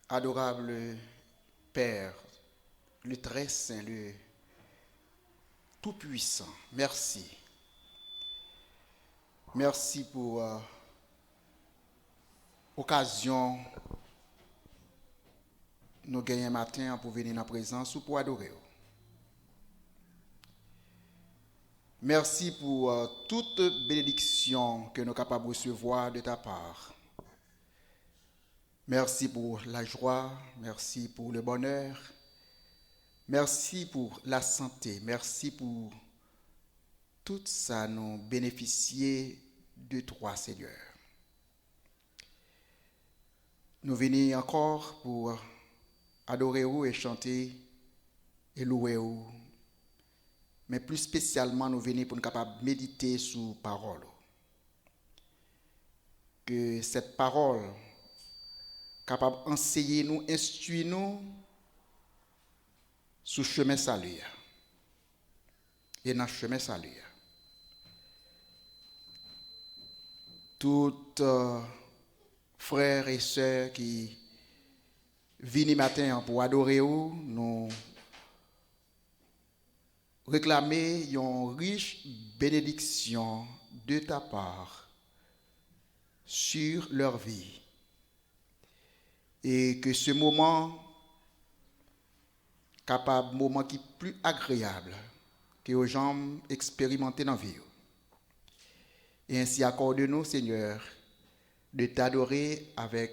Adorable Père, le très saint, le tout-puissant, merci. Merci pour l'occasion nous gagner un matin pour venir dans la présence ou pour adorer. Merci pour toute bénédiction que nous sommes capables de recevoir de ta part. Merci pour la joie, merci pour le bonheur, merci pour la santé, merci pour tout ça nous bénéficier de toi, Seigneur. Nous venons encore pour adorer et chanter et louer. Mais plus spécialement, nous venons pour nous capables de méditer sur parole. Que cette parole capable d'enseigner nous, instruire nous sur le chemin salut. Et dans le chemin salut. Toutes frères et sœurs qui viennent matin pour adorer nous réclamer une riche bénédiction de ta part sur leur vie. Et que ce moment, moment qui est plus agréable que aux gens expérimentés dans la vie. Et ainsi accorde-nous, Seigneur, de t'adorer avec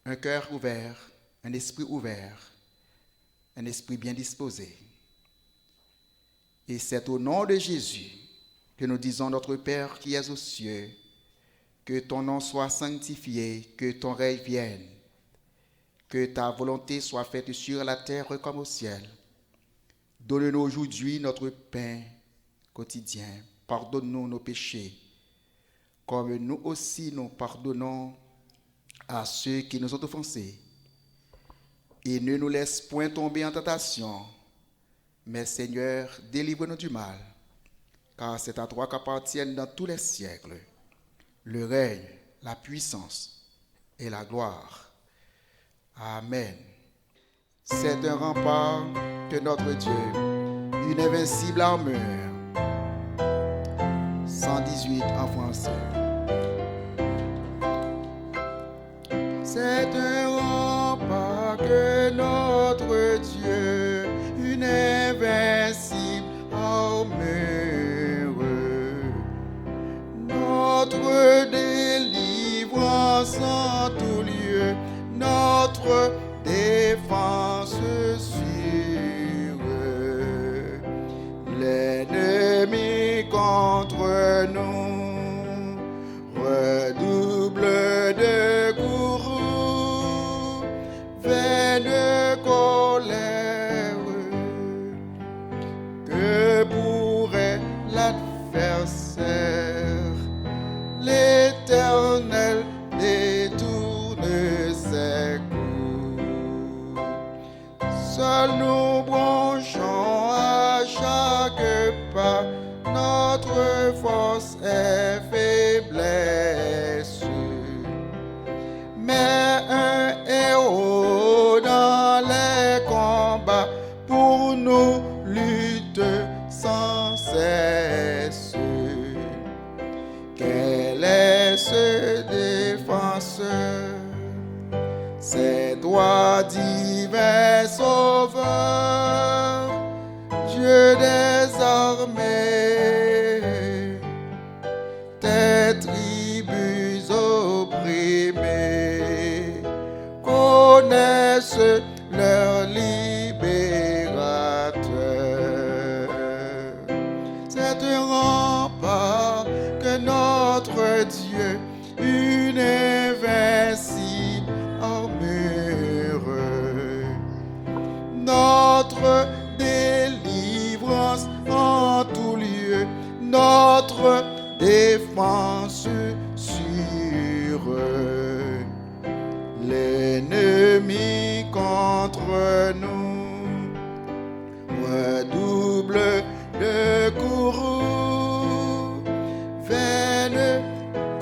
un cœur ouvert, un esprit ouvert, un esprit bien disposé. Et c'est au nom de Jésus que nous disons notre Père qui es aux cieux, que ton nom soit sanctifié, que ton règne vienne. Que ta volonté soit faite sur la terre comme au ciel. Donne-nous aujourd'hui notre pain quotidien. Pardonne-nous nos péchés, comme nous aussi nous pardonnons à ceux qui nous ont offensés. Et ne nous laisse point tomber en tentation, mais Seigneur, délivre-nous du mal, car c'est à toi qu'appartiennent dans tous les siècles le règne, la puissance et la gloire. Amen. C'est un rempart de notre Dieu, une invincible armure. 118 en français. C'est un rempart que notre Dieu, une invincible armure. Notre délivrance en tout lieu, notre défense sûre. L'ennemi contre nous redouble de courroux, vaine colère. Que pourrait l'adversaire? L'Éternel détourne ses coups. Seuls nous branchons à chaque pas, notre force est faiblesse. Mais un héros dans les combats pour nous lutte sans cesse. Quel est ce défenseur? C'est toi, divin sauveur, Dieu des armées, tes tribus opprimées connaissent leur libérateur. C'est un rempart que notre Dieu, une invincible armure, notre délivrance en tout lieu, notre défense sûre. L'ennemi contre nous redouble de courroux, vaine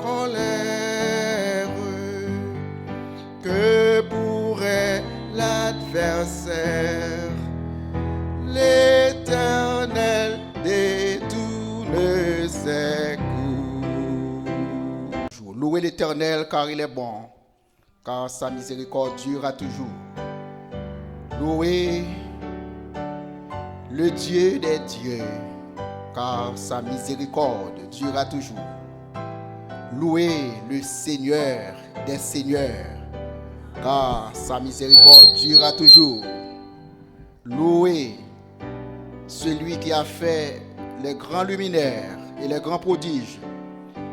colère. Que pourrait adversaire. L'Éternel détourne ses coups. Louez l'Éternel car il est bon, car sa miséricorde durera toujours. Louez le Dieu des dieux, car sa miséricorde durera toujours. Louez le Seigneur des seigneurs, car sa miséricorde durera toujours. Louez celui qui a fait les grands luminaires et les grands prodiges,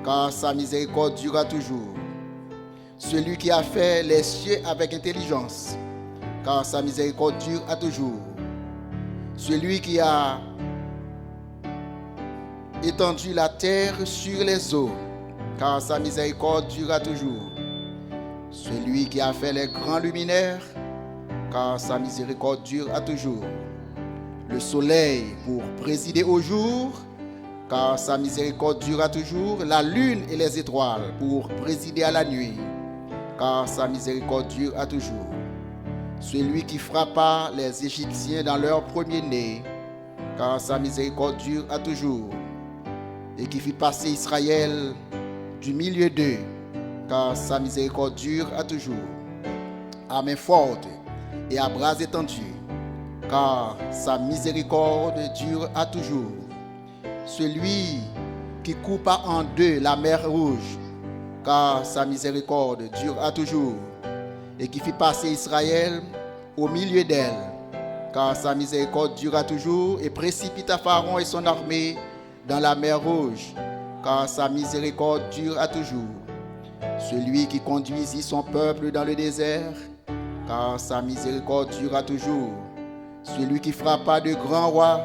car sa miséricorde durera toujours. Celui qui a fait les cieux avec intelligence, car sa miséricorde durera toujours. Celui qui a étendu la terre sur les eaux, car sa miséricorde durera toujours. Celui qui a fait les grands luminaires, car sa miséricorde durera toujours. Le soleil pour présider au jour, car sa miséricorde durera toujours. La lune et les étoiles pour présider à la nuit, car sa miséricorde durera toujours. Celui qui frappa les Égyptiens dans leur premier-né, car sa miséricorde durera toujours. Et qui fit passer Israël du milieu d'eux, car sa miséricorde durera toujours. À main forte et à bras étendus, car sa miséricorde durera toujours. Celui qui coupa en deux la mer rouge, car sa miséricorde durera toujours. Et qui fit passer Israël au milieu d'elle, car sa miséricorde durera toujours. Et précipita Pharaon et son armée dans la mer rouge, car sa miséricorde durera toujours. Celui qui conduisit son peuple dans le désert, car sa miséricorde durera toujours. Celui qui frappa de grands rois,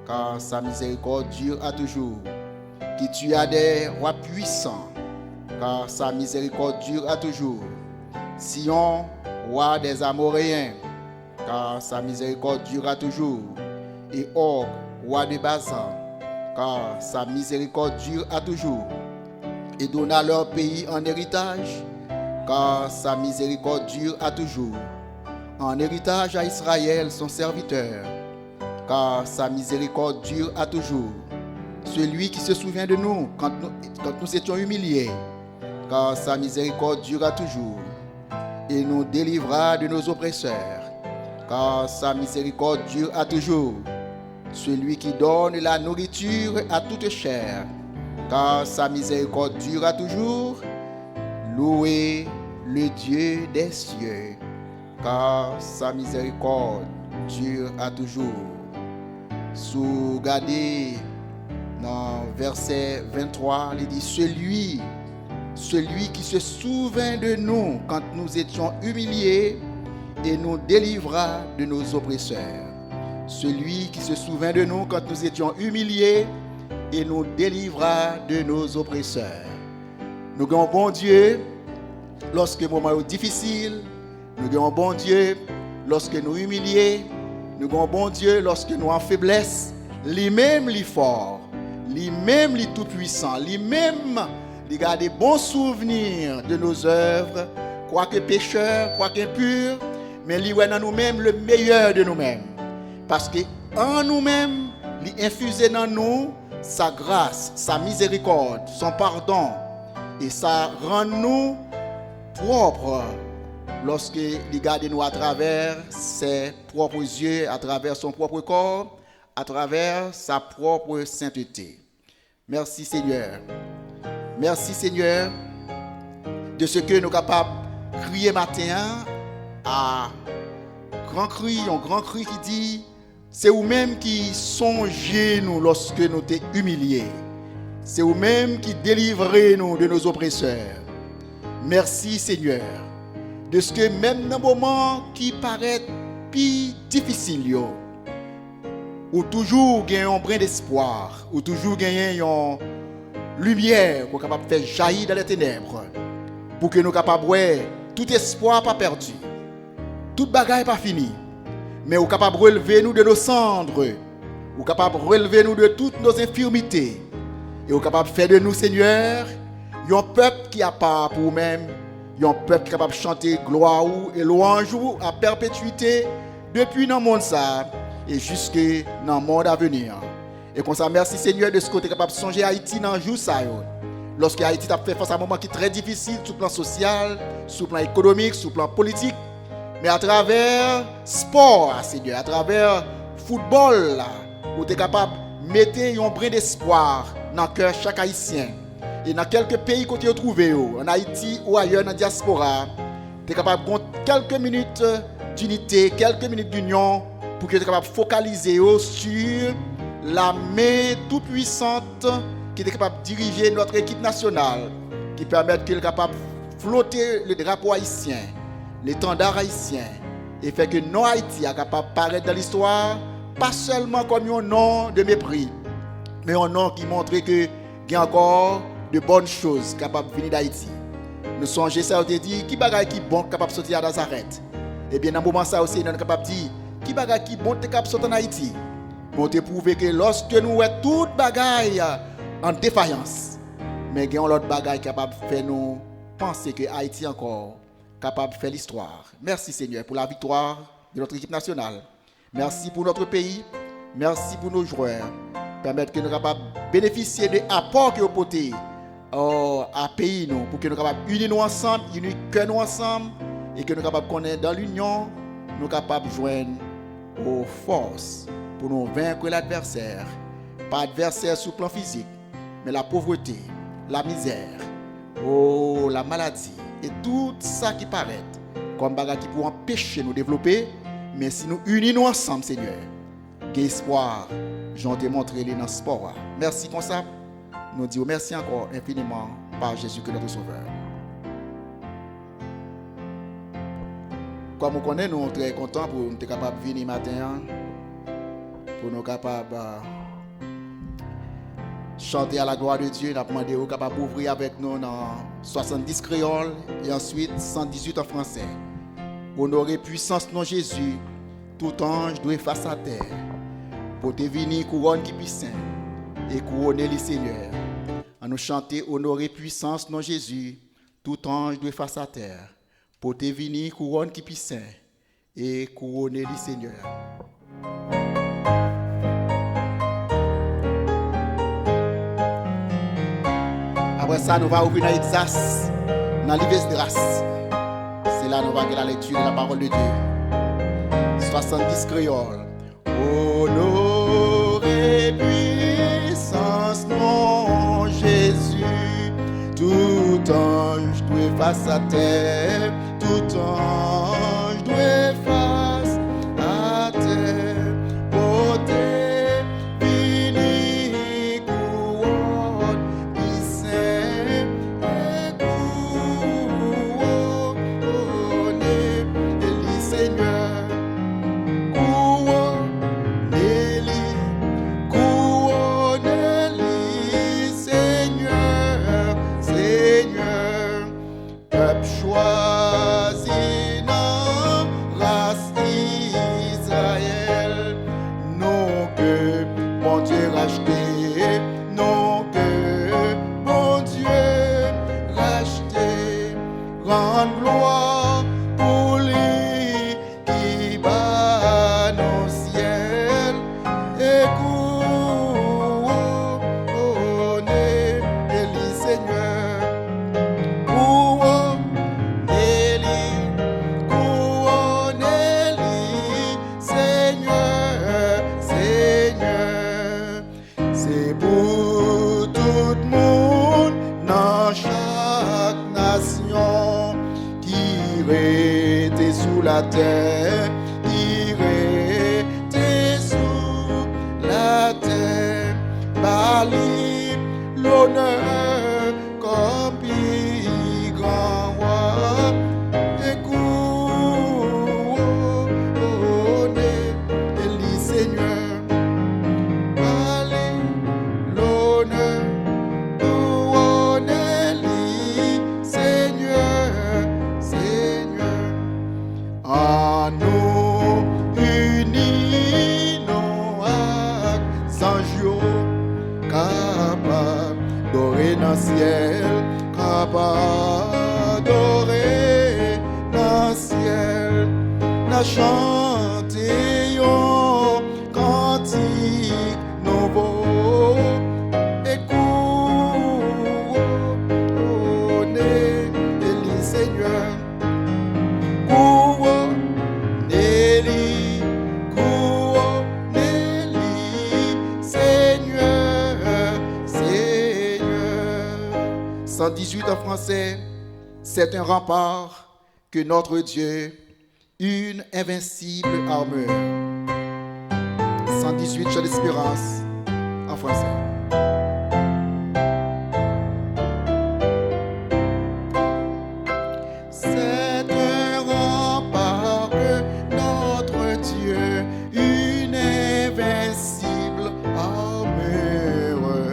car sa miséricorde durera toujours. Qui tua des rois puissants, car sa miséricorde durera toujours. Sion, roi des Amoréens, car sa miséricorde durera toujours. Et Og, roi de Basan, car sa miséricorde durera toujours. Et donna leur pays en héritage, car sa miséricorde durera toujours. En héritage à Israël son serviteur, car sa miséricorde durera toujours. Celui qui se souvient de nous quand nous étions humiliés, car sa miséricorde durera toujours. Et nous délivra de nos oppresseurs, car sa miséricorde durera toujours. Celui qui donne la nourriture à toute chair, car sa miséricorde durera toujours. Louez le Dieu des cieux, car sa miséricorde durera toujours. Sous regardez dans verset 23, il dit celui qui se souvint de nous quand nous étions humiliés et nous délivra de nos oppresseurs. Celui qui se souvint de nous quand nous étions humiliés et nous délivra de nos oppresseurs. Nous avons un bon Dieu lorsque le moment est difficile. Nous avons un bon Dieu lorsque nous humiliés. Nous avons un bon Dieu lorsque nous en faiblesse. Lui-même, lui fort. Lui-même, lui tout-puissant. Lui-même, il garde des bons souvenirs de nos œuvres, quoique pécheurs, quoique impurs, mais il voit dans nous-mêmes le meilleur de nous-mêmes. Parce qu'en nous-mêmes, il infuse dans nous sa grâce, sa miséricorde, son pardon. Et ça rend nous propres lorsque il garde nous à travers ses propres yeux, à travers son propre corps, à travers sa propre sainteté. Merci Seigneur. Merci Seigneur de ce que nous sommes capables de crier matin à grand cri, un grand cri qui dit c'est vous-même qui songez nous lorsque nous sommes humiliés. C'est vous-même qui délivrez nous de nos oppresseurs. Merci Seigneur de ce que même dans un moment qui paraît plus difficile, ou toujours gagner un brin d'espoir, ou toujours gagner une lumière pour capable faire jaillir dans les ténèbres, pour que nous capables voir tout espoir pas perdu, toute bagaille pas fini, mais nous capable relever nous de nos cendres, nous capable relever nous de toutes nos infirmités, et nous capable faire de nous Seigneur un peuple qui a pas pour nous-mêmes, un peuple qui est capable de chanter gloire et louange à perpétuité depuis dans le monde ça et jusque dans le monde à venir. Et comme ça, merci Seigneur de ce côté capable de songer Haïti dans le jour ça. Lorsque Haïti a fait face à un moment qui est très difficile sur le plan social, sur le plan économique, sur le plan politique, mais à travers sport, Seigneur, à travers football, là, où tu es capable de mettre un brin d'espoir dans le cœur de chaque Haïtien. Et dans quelques pays que tu as trouvés, en Haïti ou ailleurs dans la diaspora, tu es capable de quelques minutes d'unité, quelques minutes d'union pour que tu es capable de focaliser sur la main toute puissante qui est capable de diriger notre équipe nationale, qui permet qu'elle est capable de flotter le drapeau haïtien, l'étendard haïtien, et fait que non Haïti est capable de paraître dans l'histoire, pas seulement comme un nom de mépris, mais un nom qui montre que il y a encore de bonnes choses capables de venir d'Haïti. Nous songeons ça, on te dit, qui bagaille qui bon capable de sortir à Nazareth? Et bien dans ce moment ça aussi, nous sommes capables de dire, qui bagaille qui bon capable de sortir en Haïti? Mais on te prouve que lorsque nous voyons toute bagaille en défaillance, mais il y a l'autre bagaille capable de faire nous penser que Haïti encore capable de faire l'histoire. Merci Seigneur pour la victoire de notre équipe nationale. Merci pour notre pays. Merci pour nos joueurs. Permettre que nous soyons capables de bénéficier des apports que vous portez à pays nous, pour que nous soyons capables d'unir nous ensemble, unir que nous ensemble, et que nous soyons capables de connaître dans l'union, nous sommes capables de joindre aux forces pour nous vaincre l'adversaire. Pas adversaire sur le plan physique, mais la pauvreté, la misère, la maladie, et tout ça qui paraît comme bagage qui peut empêcher nous de développer, mais si nous unissons ensemble, Seigneur, quel espoir, j'en ai montré dans ce sport. Merci comme ça. Nous disons merci encore infiniment par Jésus que notre Sauveur. Comme vous connaissez, nous sommes très contents pour nous être capables de venir matin, pour nous capables chanter à la gloire de Dieu. Nous avons demandé aux capables d'ouvrir avec nous dans 70 créoles et ensuite 118 en français. Honorer puissance non Jésus, tout ange doit face à terre. Pour te venir couronne qui puisse et couronner les seigneurs. À nous chanter honorer puissance non Jésus, tout ange doit face à terre. Pour te venir couronne qui puisse et couronner les seigneurs. Après ça, nous allons ouvrir dans l'Exas, dans l'Ivesdras. C'est là que nous allons faire la lecture de la parole de Dieu. 70 créoles. Honoré puissance non Jésus, tout ange doit face à terre, tout ange doit face à terre, beauté, béni, couronne, puissant et couronné, Élie Seigneur. Choisi dans race Israël, non que bon Dieu racheté, non que bon Dieu racheté, rendre gloire pour lui qui bat nos ciels et couronner Élie Seigneur. Sous la terre, qui était sous la terre, Bali, l'honneur comme plus grand roi, et couronner Élie Seigneur, Bali, l'honneur, couronner Élie Seigneur, Seigneur. En nous unis, nos actes anges capables d'adorer dans le ciel, capables d'adorer à chanter un cantique nouveau. Couronner le Seigneur. Seigneur, Seigneur. 118 en français, c'est un rempart que notre Dieu, une invincible armure. 118, chant d'espérance en français. C'est un rempart que notre Dieu, une invincible armure.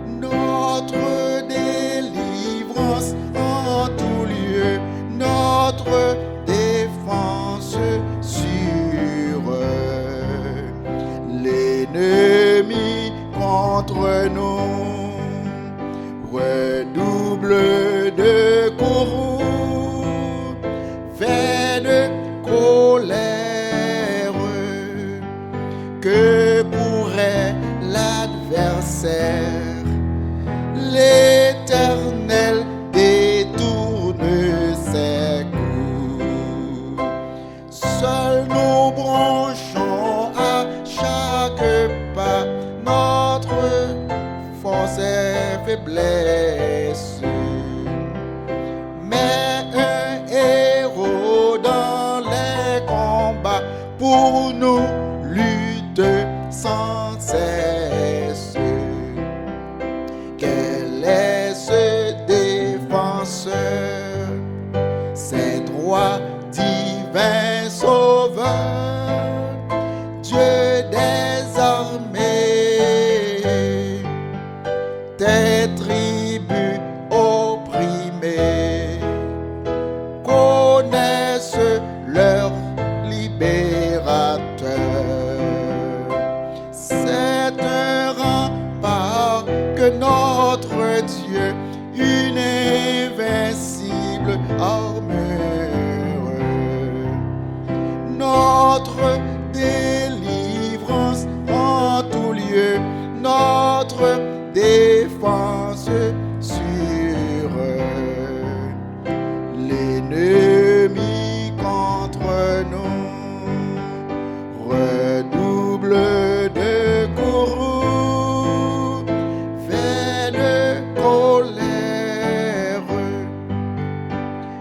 Notre délivrance en tout lieu, notre défense sûre. L'ennemi contre nous redouble de courroux, vaine colère. Que pourrait l'adversaire? L'Éternel détourne ses coups. Seuls nous branchons à chaque pas notre force et faiblesse. Mais un héros dans les combats pour nous lutte sans cesse. Quel est ce défenseur? C'est droit divin sauveur, Dieu des armées, tes tribus opprimées connaissent leur libérateur. C'est un rempart que notre Dieu, une invincible armure. Notre délivrance en tout lieu, notre défense sûre. L'ennemi contre nous redouble de courroux, vaine colère.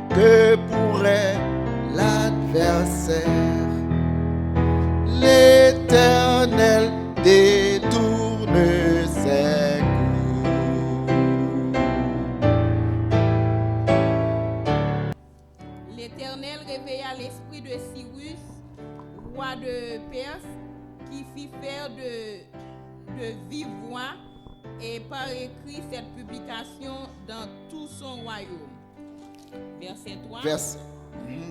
Que pourrait l'adversaire? L'Éternel détourne ses coups. L'Éternel réveilla l'esprit de Cyrus, roi de Perse, qui fit faire de vive voix et par écrit cette publication dans tout son royaume. Verset 3.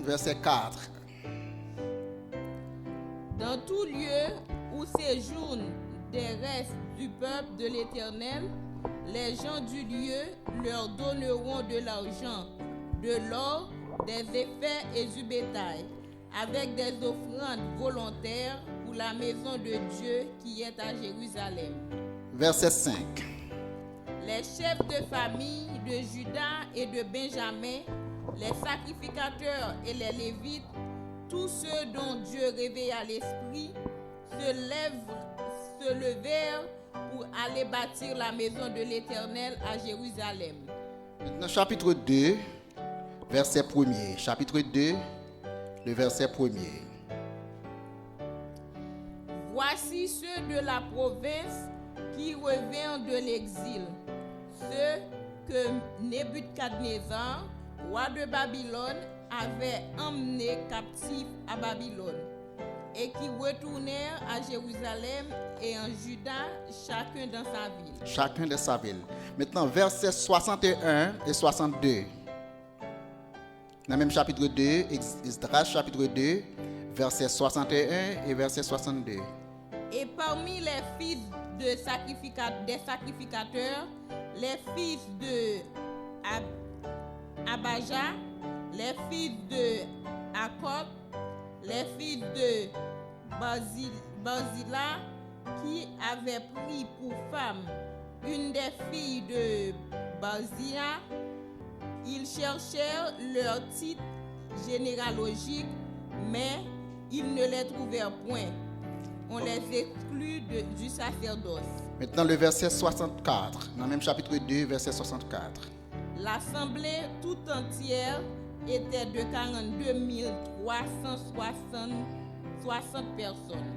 Verset 4. Dans tout lieu où séjournent des restes du peuple de l'Éternel, les gens du lieu leur donneront de l'argent, de l'or, des effets et du bétail, avec des offrandes volontaires pour la maison de Dieu qui est à Jérusalem. Verset 5. Les chefs de famille de Juda et de Benjamin, les sacrificateurs et les Lévites, tous ceux dont Dieu réveilla l'esprit, se levèrent pour aller bâtir la maison de l'Éternel à Jérusalem. Maintenant, chapitre 2, verset 1er. Chapitre 2, le verset 1er. Voici ceux de la province qui revinrent de l'exil, ceux que Nebuchadnezzar, roi de Babylone, avait emmenés captifs à Babylone, et qui retournèrent à Jérusalem et en Juda, chacun dans sa ville. Chacun de sa ville. Maintenant, versets 61 et 62. Dans le même chapitre 2, Esdras chapitre 2, versets 61 et verset 62. Et parmi les fils des sacrificateurs, les fils de Abijah, les fils de Akok, les fils de Barzilla, qui avaient pris pour femme une des filles de Barzilla. Ils cherchèrent leur titre généalogique, mais ils ne les trouvèrent point. On les exclut du sacerdoce. Maintenant le verset 64, dans le même chapitre 2, verset 64. L'assemblée tout entière était de 42 360 personnes.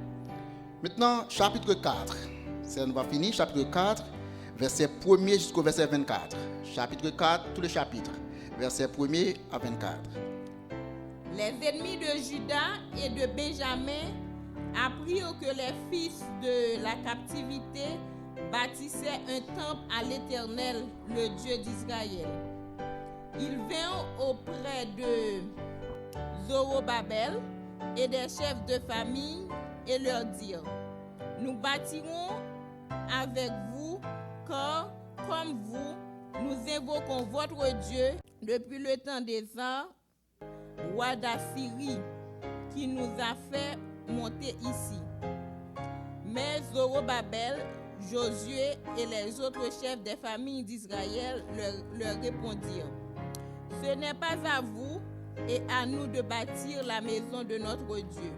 Maintenant, chapitre 4. Ça va finir, chapitre 4, verset 1er jusqu'au verset 24. Chapitre 4, tout le chapitre, verset 1er à 24. Les ennemis de Juda et de Benjamin apprirent que les fils de la captivité bâtissaient un temple à l'Éternel, le Dieu d'Israël. Ils vinrent auprès de Zorobabel et des chefs de famille et leur dirent: nous bâtirons avec vous, car comme vous, nous invoquons votre Dieu depuis le temps des Ésar, roi d'Assyrie, qui nous a fait monter ici. Mais Zorobabel, Josué et les autres chefs des familles d'Israël leur répondirent: ce n'est pas à vous et à nous de bâtir la maison de notre Dieu.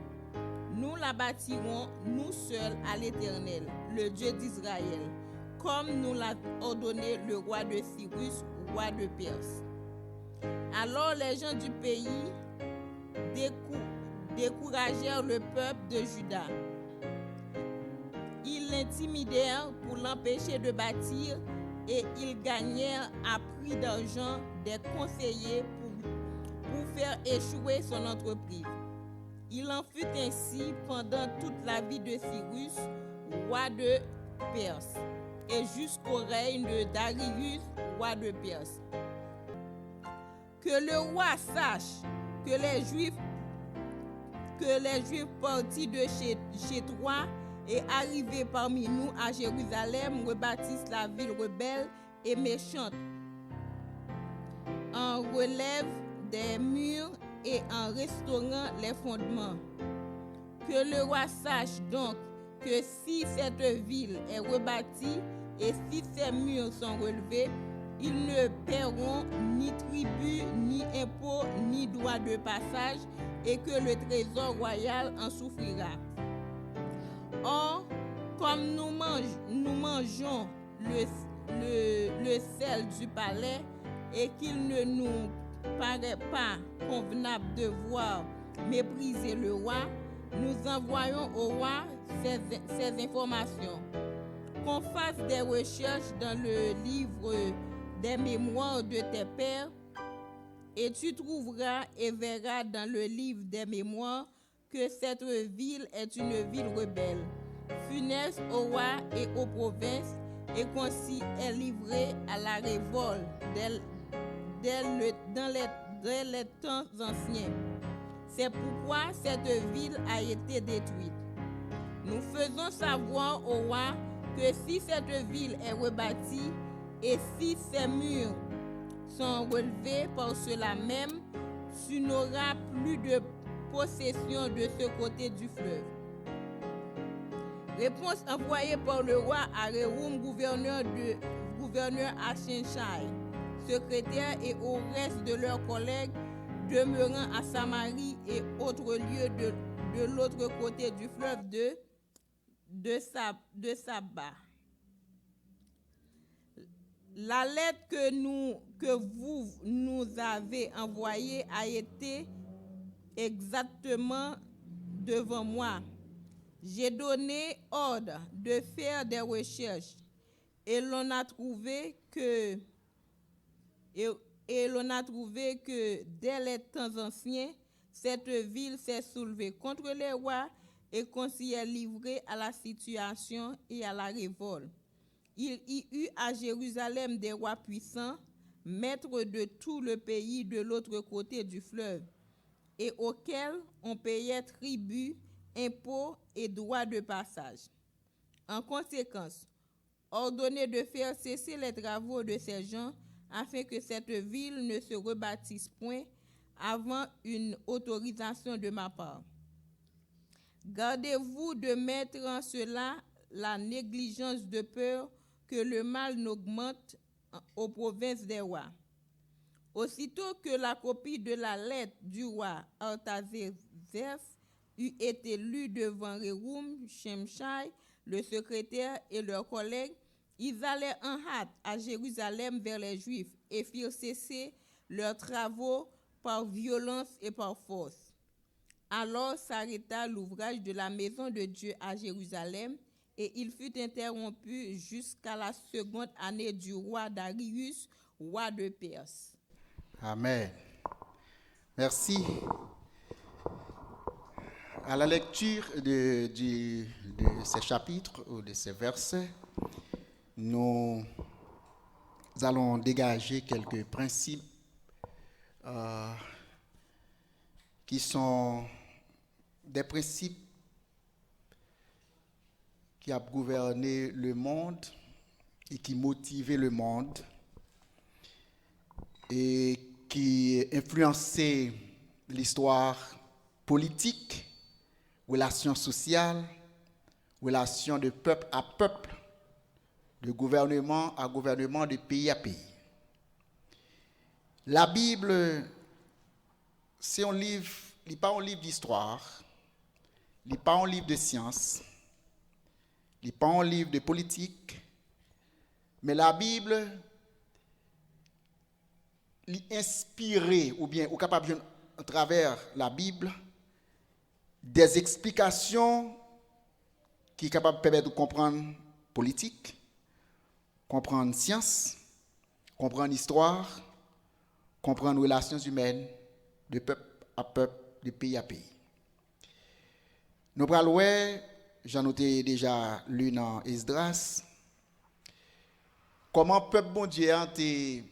Nous la bâtirons, nous seuls, à l'Éternel, le Dieu d'Israël, comme nous l'a ordonné le roi de Cyrus, roi de Perse. Alors les gens du pays découragèrent le peuple de Juda. Ils l'intimidèrent pour l'empêcher de bâtir et ils gagnèrent à prix d'argent des conseillers pour faire échouer son entreprise. Il en fut ainsi pendant toute la vie de Cyrus, roi de Perse, et jusqu'au règne de Darius, roi de Perse. Que le roi sache que les Juifs partis de chez toi et arrivés parmi nous à Jérusalem rebâtissent la ville rebelle et méchante, en relève des murs et en restaurant les fondements. Que le roi sache donc que si cette ville est rebâtie et si ses murs sont relevés, ils ne paieront ni tribut, ni impôt, ni droit de passage, et que le trésor royal en souffrira. Or, comme nous mangeons le sel du palais, et qu'il ne nous paraît pas convenable de voir mépriser le roi, nous envoyons au roi ces informations. Qu'on fasse des recherches dans le livre des mémoires de tes pères, et tu trouveras et verras dans le livre des mémoires que cette ville est une ville rebelle, funeste au roi et aux provinces, et qu'on s'y est livré à la révolte dès les temps anciens. C'est pourquoi cette ville a été détruite. Nous faisons savoir au roi que si cette ville est rebâtie et si ses murs sont relevés par cela même, tu n'auras plus de possession de ce côté du fleuve. Réponse envoyée par le roi à Rehoum, gouverneur à Shinshai, secrétaire, et au reste de leurs collègues demeurant à Samarie et autres lieux de l'autre côté du fleuve de Saba. La lettre que vous nous avez envoyée a été exactement devant moi. J'ai donné ordre de faire des recherches et l'on a trouvé que dès les temps anciens, cette ville s'est soulevée contre les rois et qu'on s'y est livré à la situation et à la révolte. Il y eut à Jérusalem des rois puissants, maîtres de tout le pays de l'autre côté du fleuve, et auxquels on payait tribut, impôts et droits de passage. En conséquence, ordonnez de faire cesser les travaux de ces gens, afin que cette ville ne se rebâtisse point avant une autorisation de ma part. Gardez-vous de mettre en cela la négligence de peur que le mal n'augmente aux provinces des rois. Aussitôt que la copie de la lettre du roi Artaxerxès eut été lue devant Réhoum, Shimshai, le secrétaire et leurs collègues, ils allèrent en hâte à Jérusalem vers les Juifs et firent cesser leurs travaux par violence et par force. Alors s'arrêta l'ouvrage de la maison de Dieu à Jérusalem, et il fut interrompu jusqu'à la seconde année du roi Darius, roi de Perse. Amen. Merci. À la lecture de ces chapitres ou de ces versets, nous allons dégager quelques principes qui sont des principes qui ont gouverné le monde et qui motivaient le monde et qui influençaient l'histoire politique, relations sociales, relations de peuple à peuple, de gouvernement à gouvernement, de pays à pays. La Bible, c'est un livre, il n'est pas un livre d'histoire, il n'est pas un livre de science, il n'est pas un livre de politique, mais la Bible l'inspirer ou bien ou capable à travers la Bible des explications qui sont capables de permettre de comprendre politique, comprendre science, comprendre histoire, comprendre relations humaines de peuple à peuple, de pays à pays. Nous allons voir, j'en ai déjà lu dans Esdras, comment le peuple bon Dieu a été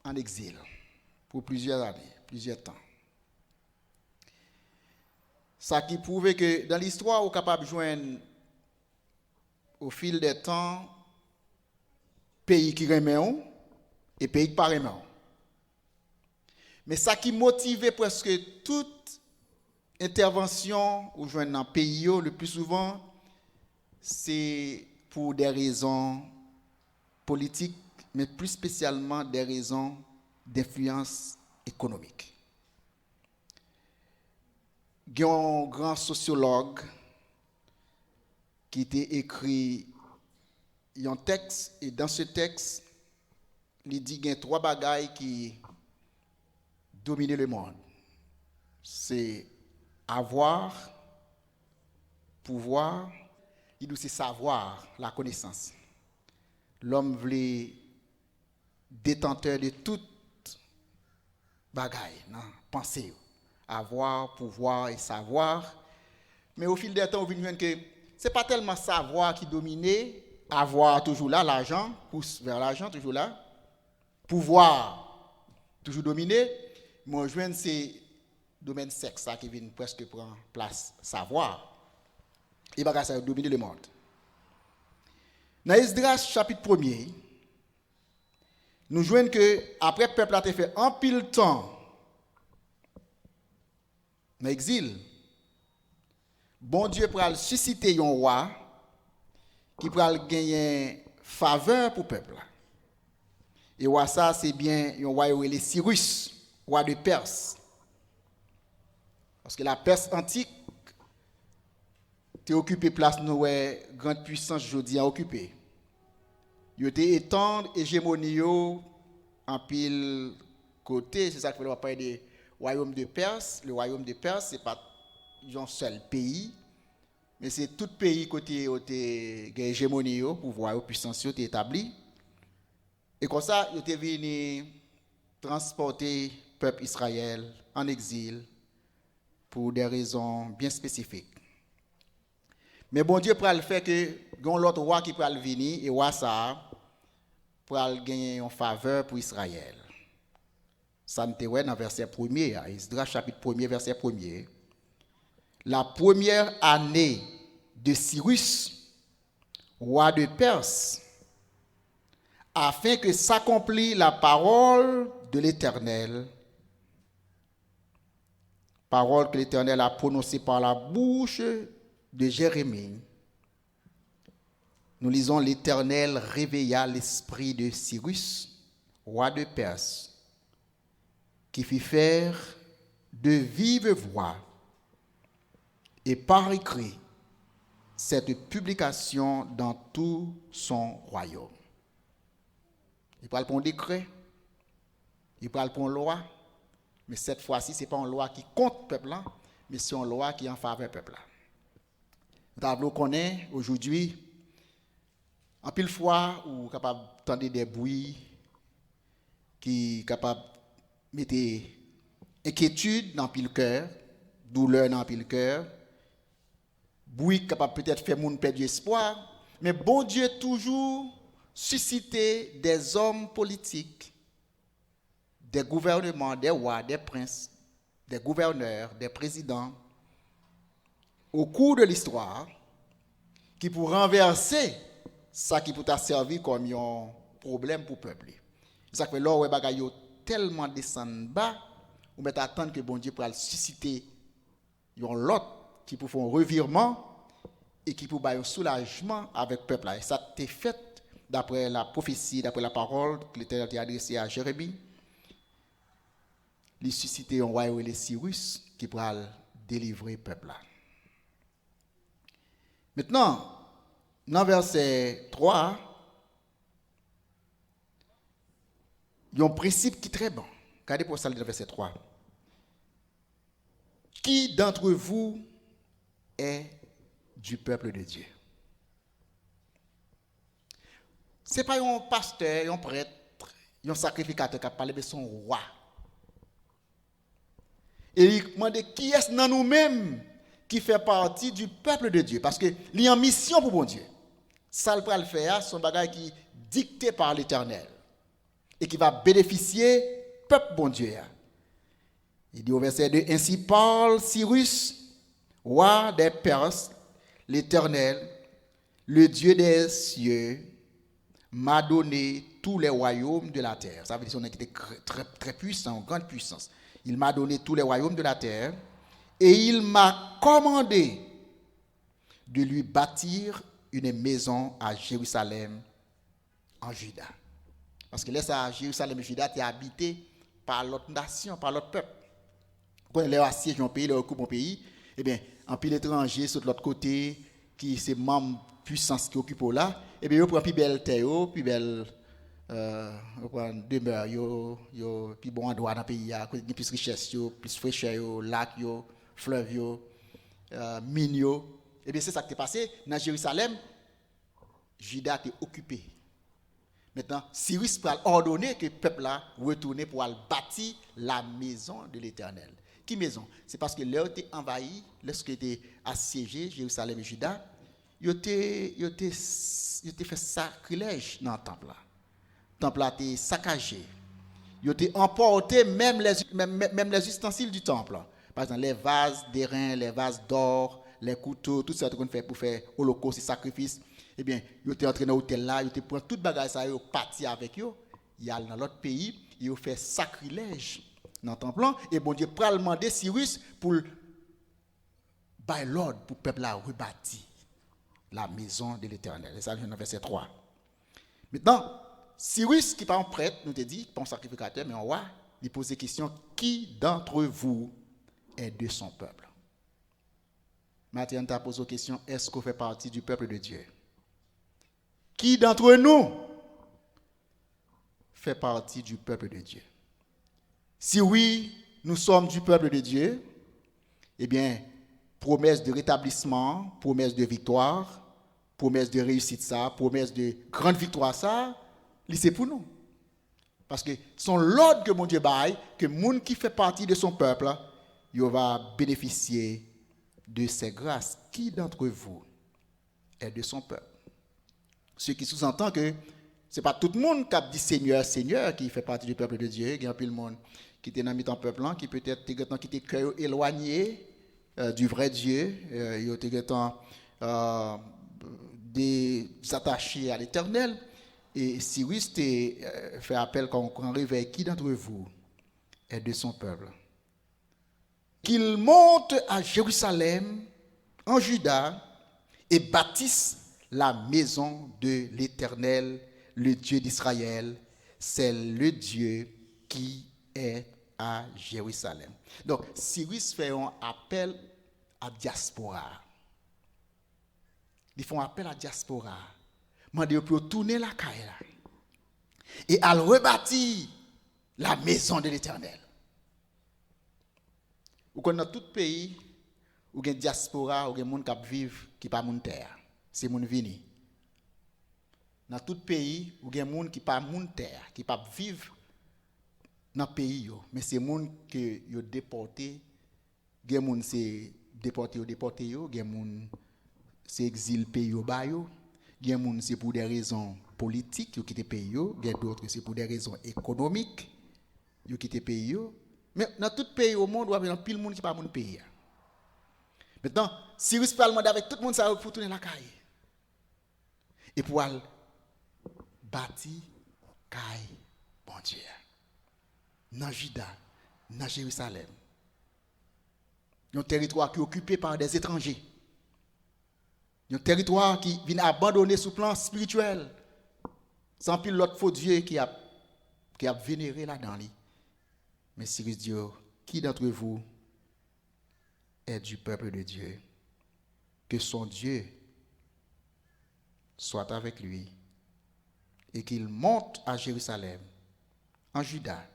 en exil pour plusieurs années, plusieurs temps. Ça qui prouve que dans l'histoire, on est capable de joindre au fil des temps pays qui remet et pays qui ne remet pas. Mais ça qui motive presque toute intervention ou joindre dans le pays, le plus souvent, c'est pour des raisons politiques, mais plus spécialement des raisons d'influence économique. Il y a un grand sociologue qui a écrit un texte, et dans ce texte, il dit qu'il y a 3 bagailles qui dominent le monde. C'est avoir, pouvoir, il dit c'est savoir, la connaissance. L'homme voulait détenteur de toute bagaille, pensée, avoir, pouvoir et savoir. Mais au fil des temps, on vient que ce n'est pas tellement savoir qui dominait, avoir toujours là, l'argent, pousse vers l'argent, toujours là, pouvoir, toujours dominé. Moi, je viens de ces domaines sexe qui viennent presque prendre place, savoir. Et bien, ça a dominé le monde. Dans Esdras, chapitre 1er, nous voyons que après le peuple a été fait en pile temps dans l'exil, bon Dieu pourra susciter un roi qui pourra gagner faveur pour le peuple. Et roi ça, c'est bien un roi qui est Cyrus, roi de Perse. Parce que la Perse antique a occupé place nous grande puissance aujourd'hui a occupé. Il était étendre hégémonie en pile côté, c'est ça que on parler de royaume de Perse. Le royaume de Perse, c'est pas un seul pays, mais c'est tout pays côté hégémonie pouvoir puissance est établi. Et comme ça, il était venu transporter le peuple Israël en exil pour des raisons bien spécifiques. Mais bon Dieu pourra le faire que l'autre roi qui pourra venir et roi ça pourra gagner une faveur pour Israël. Ça nous est dans verset 1er, Esdras chapitre 1er, verset 1er. La première année de Cyrus, roi de Perse, afin que s'accomplisse la parole de l'Éternel Parole que l'Éternel a prononcée par la bouche de Jérémie. Nous lisons: l'Éternel réveilla l'esprit de Cyrus, roi de Perse, qui fit faire de vive voix et par écrit cette publication dans tout son royaume. Il parle pour un décret, il parle pour une loi, mais cette fois-ci, ce n'est pas une loi qui contre le peuple, mais c'est une loi qui est en faveur du peuple. Nous connaît aujourd'hui, en pile fois, ou capable d'entendre des bruits qui sont capables de mettre inquiétude dans le cœur, douleur dans le cœur, bruit capable peut-être faire moun perdre espoir, mais bon Dieu toujours suscité des hommes politiques, des gouvernements, des rois, des princes, des gouverneurs, des présidents, au cours de l'histoire, qui pour renverser ça qui peut servir comme un problème pour le peuple. C'est ça que là où les bagages tellement descendent bas, on met attendre que bon Dieu puisse susciter un lot qui pour faire un revirement et qui pour faire un soulagement avec le peuple. Et ça a été fait d'après la prophétie, d'après la parole que l'Éternel a adressée à Jérémie. Il susciter un roi et les Cyrus qui pourra délivrer le peuple. Maintenant, dans verset 3, il y a un principe qui est très bon. Regardez pour ça le verset 3. Qui d'entre vous est du peuple de Dieu? Ce n'est pas un pasteur, un prêtre, un sacrificateur qui a parlé de son roi. Et il demande qui est-ce dans nous-mêmes qui fait partie du peuple de Dieu. Parce qu'il y a une mission pour bon Dieu. Ça, le faire, c'est un bagage qui est dicté par l'Éternel. Et qui va bénéficier peuple bon Dieu. Il dit au verset 2, ainsi parle Cyrus, roi des Perses, l'Éternel, le Dieu des cieux, m'a donné tous les royaumes de la terre. Ça veut dire qu'on était très, très puissant, grande puissance. Il m'a donné tous les royaumes de la terre et il m'a commandé de lui bâtir une maison à Jérusalem, en Juda. Parce que là, ça, Jérusalem et Juda, est habité par l'autre nation, par l'autre peuple. Quand ils assiègent un pays, ils occupent un pays, eh bien, un pays étranger sur l'autre côté, qui c'est membre puissance qui occupe là, eh bien, ils prennent plus belle terre, plus belle demeure, plus bon endroit dans le pays, plus richesse, plus fraîcheur, lac, fleuve, mine. Eh bien, c'est ça qui est passé. Dans Jérusalem, Juda était occupé. Maintenant, Cyrus peut ordonner que le peuple là retourne pour bâtir la maison de l'Éternel. Qui maison? C'est parce que là, était envahi, lorsqu'il était assiégé, Jérusalem et Juda, il était fait sacrilège dans le temple là. Le temple a été saccagé. Il était emporté même les ustensiles du temple. Par exemple, les vases d'airain, les vases d'or, les couteaux, tout ça qu'on fait pour faire holocauste et sacrifice. Eh bien, ils étaient entrés dans l'hôtel là, ils étaient pris toute bagage ça, ils ont parti avec eux. Ils allaient dans l'autre pays, ils ont fait sacrilège dans le temple. Et bon Dieu pral demander Cyrus pour l'ordre pour le peuple là rebâtir la maison de l'Éternel. C'est ça dans le verset 3. Maintenant, Cyrus, qui n'est pas un prêtre, nous te dit, pas un sacrificateur, mais un roi, il pose la question, qui d'entre vous est de son peuple? Maintenant, tu as posé la question, est-ce qu'on fait partie du peuple de Dieu? Qui d'entre nous fait partie du peuple de Dieu? Si oui, nous sommes du peuple de Dieu, eh bien, promesse de rétablissement, promesse de victoire, promesse de réussite, ça, promesse de grande victoire, ça, c'est pour nous. Parce que son l'ordre que mon Dieu baille, que le monde qui fait partie de son peuple, il va bénéficier de ses grâces. Qui d'entre vous est de son peuple? Ce qui sous-entend que ce n'est pas tout le monde qui a dit Seigneur, Seigneur, qui fait partie du peuple de Dieu. Il y a un peu de monde qui était dans le peuple, qui peut-être qui était cœur éloigné du vrai Dieu. Il était désattaché à l'Éternel. Et Cyrus fait appel quand on réveille qui d'entre vous est de son peuple. qu'ils montent à Jérusalem, en Juda, et bâtissent la maison de l'Éternel, le Dieu d'Israël. C'est le Dieu qui est à Jérusalem. Donc, Cyrus fait un appel à diaspora. Ils font appel à diaspora. Mandé pour tourner la caille et à rebâtir la maison de l'Éternel. Ou qu'on dans tout pays où il y a diaspora, où il y a des gens qui vivent qui pas mon terre, c'est mon vini. Dans tout pays où il y a des gens qui pas mon terre, qui pas vivre dans le pays, mais c'est des gens qui sont déportés, il y a des gens qui sont déportés, il y a des gens qui sont exilés pays au bas, il y a des gens c'est pour des raisons politiques qui quittent le pays, il y a d'autres c'est pour des raisons économiques qui quittent le pays. Mais dans tout pays au monde, il y a pile de monde qui pas mon pays. Maintenant, Cyrus peut demander avec tout le monde ça pour tourner la caille. Et pour bâtir caille, bon Dieu. Dans Juda, dans Jérusalem. Un territoire qui est occupé par des étrangers. Un territoire qui vient abandonné sur le plan spirituel. Sans pile l'autre faux Dieu qui a vénéré là-dedans. Mais Cyrus dit, qui d'entre vous est du peuple de Dieu? Que son Dieu soit avec lui et qu'il monte à Jérusalem, en Juda,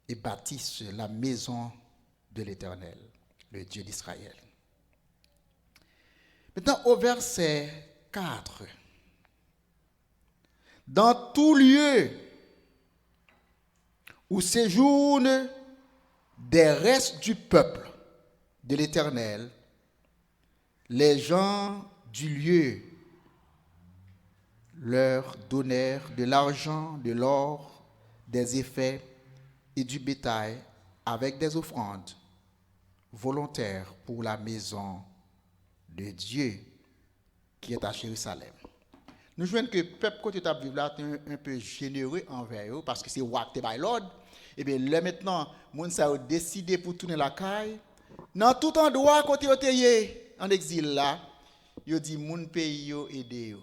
et bâtisse la maison de l'Éternel, le Dieu d'Israël. Maintenant, au verset 4, dans tout lieu où séjournent des restes du peuple de l'Éternel, les gens du lieu leur donnèrent de l'argent, de l'or, des effets et du bétail avec des offrandes volontaires pour la maison de Dieu qui est à Jérusalem. Nous voyons que le peuple côté de vivre là est un peu généreux envers eux parce que c'est Watt by Lord. Et bien là maintenant, les gens ont décidé pour tourner la caille. Dans tout endroit côté en exil là, ils dit mon pays yo aider yo.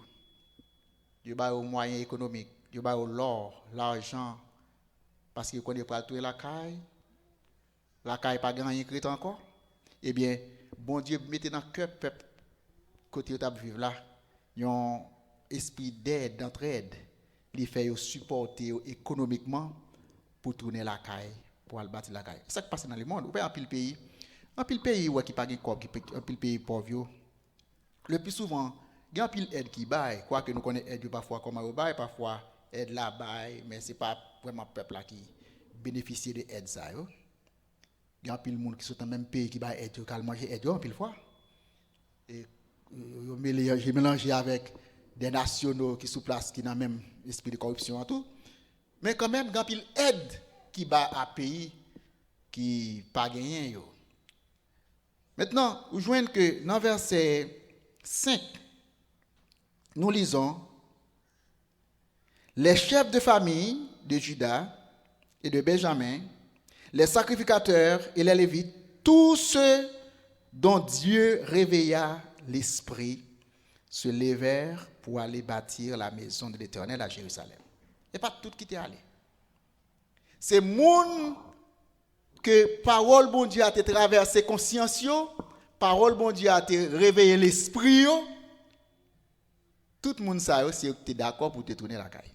Yo ba aux moyens économiques, yo ba l'or, l'argent parce que connaît pas tourner la caille. La caille pas gagné crédit encore. Eh bien, bon Dieu mettez dans cœur peuple côté de vivre là, un esprit d'aide, d'entraide, les fait supporter économiquement pour tourner la caille, pour aller bâtir la caille. C'est ça qui passe dans le monde. Ou bien en pile pays ouais qui pas de corps, en pile pays pauvre. Le plus souvent, il y a un pile aide qui baille, quoi que nous connaissons aide parfois comme au bail, parfois aide là baille, mais c'est pas vraiment peuple là qui bénéficie de aide ça yo. Il y a un pile monde qui sont dans le même pays qui baille aide, qui manger aide en pile fois. Et j'ai mélangé avec des nationaux qui sont place qui n'ont même esprit de corruption en tout. Mais quand même, il y a une aide qui bat à pays qui pas gagné. Maintenant, vous voyez que dans verset 5, nous lisons les chefs de famille de Juda et de Benjamin, les sacrificateurs et les Lévites, tous ceux dont Dieu réveilla l'esprit, se levèrent pour aller bâtir la maison de l'Éternel à Jérusalem. Et pas tout qui était allé. C'est monde que parole bon Dieu a été traversé conscience, parole bon Dieu a été réveillé l'esprit. Tout le monde ça c'est d'accord pour te tourner la caille.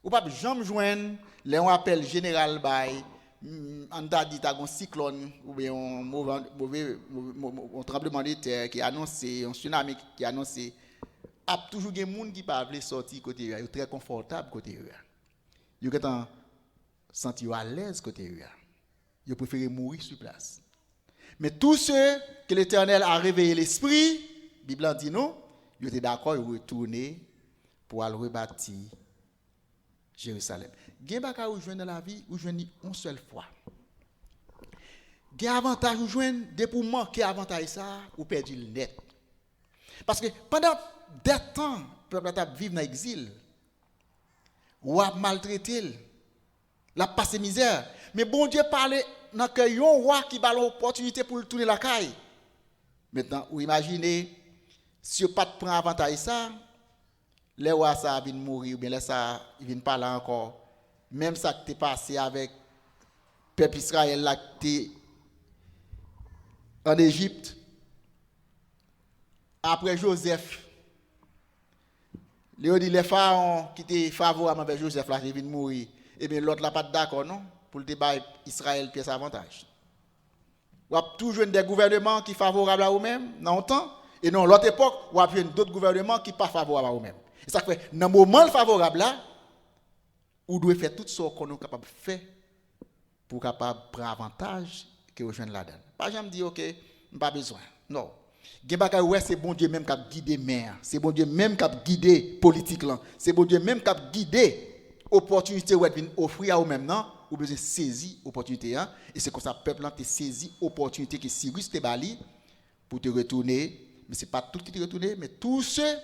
Ou pas jamais joindre les on appelle général bay on t'a dit un cyclone ou bien un tremblement de terre qui annoncé un tsunami qui annoncé a toujours des monde qui pas veut sortir côté eux, très confortable côté eux. Ils ont senti à l'aise côté eux. Ils préfèrent mourir sur place. Mais tous ceux que l'Éternel a réveillé l'esprit, la Bible dit non, ils étaient d'accord, ils retourner pour aller rebâtir Jérusalem. Gen baka ou joindre dans la vie, ou joindre une seule fois. Gen avantage ou joindre de pour manquer avantage ça, ou perdu le net. Parce que pendant des temps, le peuple a vécu dans l'exil, ou a maltraité, La passe misère. Mais bon Dieu parle dans que yon roi qui a l'opportunité pour le tourner la caille. Maintenant, vous imaginez, si vous ne prenez pas avantage de ça, les rois ça viennent mourir, ou bien les ça ils viennent pas là encore. Même ça qui est passé avec le peuple Israël là qui était en Égypte, après Joseph, les pharaons qui étaient favorables avec Joseph là, ils viennent mourir. Et bien l'autre là pas d'accord non pour le débat Israël pièce avantage. Ou a toujours des gouvernements qui sont favorables à eux-mêmes dans le temps et dans l'autre époque ou a d'autres gouvernements qui sont pas favorables à eux-mêmes. Et ça fait dans le moment favorable là, ou doit faire tout ce qu'on est capable de faire pour capable prendre avantage que aux jeunes là-dedans. Pas jamais dire OK, pas besoin. Non. C'est bon Dieu même qui a guidé maire, c'est bon Dieu même qui a guidé politique là, c'est bon Dieu même qui a guidé opportunité ou vient offrir à eux même non, ou besoin saisir opportunité hein, et c'est comme ça peuple là te saisi opportunité que Cyrus te bali pour te retourner, mais c'est pas tout qui te retourner, mais tous ceux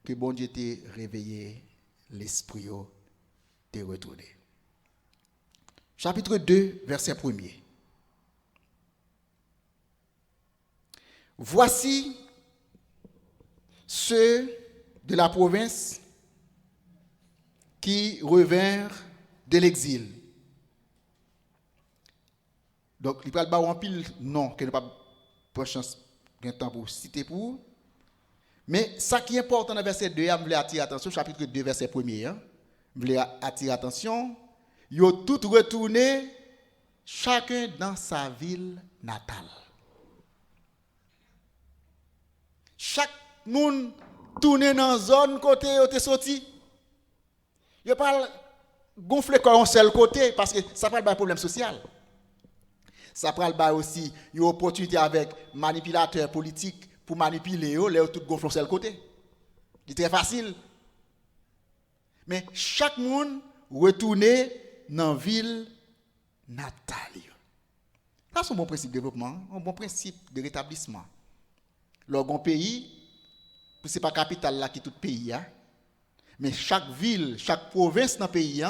que bon Dieu t'a réveillé l'esprit te retourné. Chapitre 2 verset 1er. Voici ceux de la province qui revinrent de l'exil. Donc, il parle de pile non, que ne pas prendre chance de temps pour citer pour. Mais ça qui est important dans verset 2, je voulais attirer attention, chapitre 2, verset 1er. Je voulais attirer attention. Ils ont tous retourné, chacun dans sa ville natale. Chaque monde tourne dans la zone côté où tu es sorti. Je parle gonfler comme un seul côté parce que ça parle d'un problème social. Ça parle aussi une opportunité avec manipulateurs politiques pour manipuler les tout gonfler seul côté. C'est très facile. Mais chaque monde retourner dans la ville natale. Ça c'est un bon principe de développement, un bon principe de rétablissement. Lorsqu'un pays, ce n'est pas la capitale là qui est tout le pays, hein, mais chaque ville, chaque province dans le pays est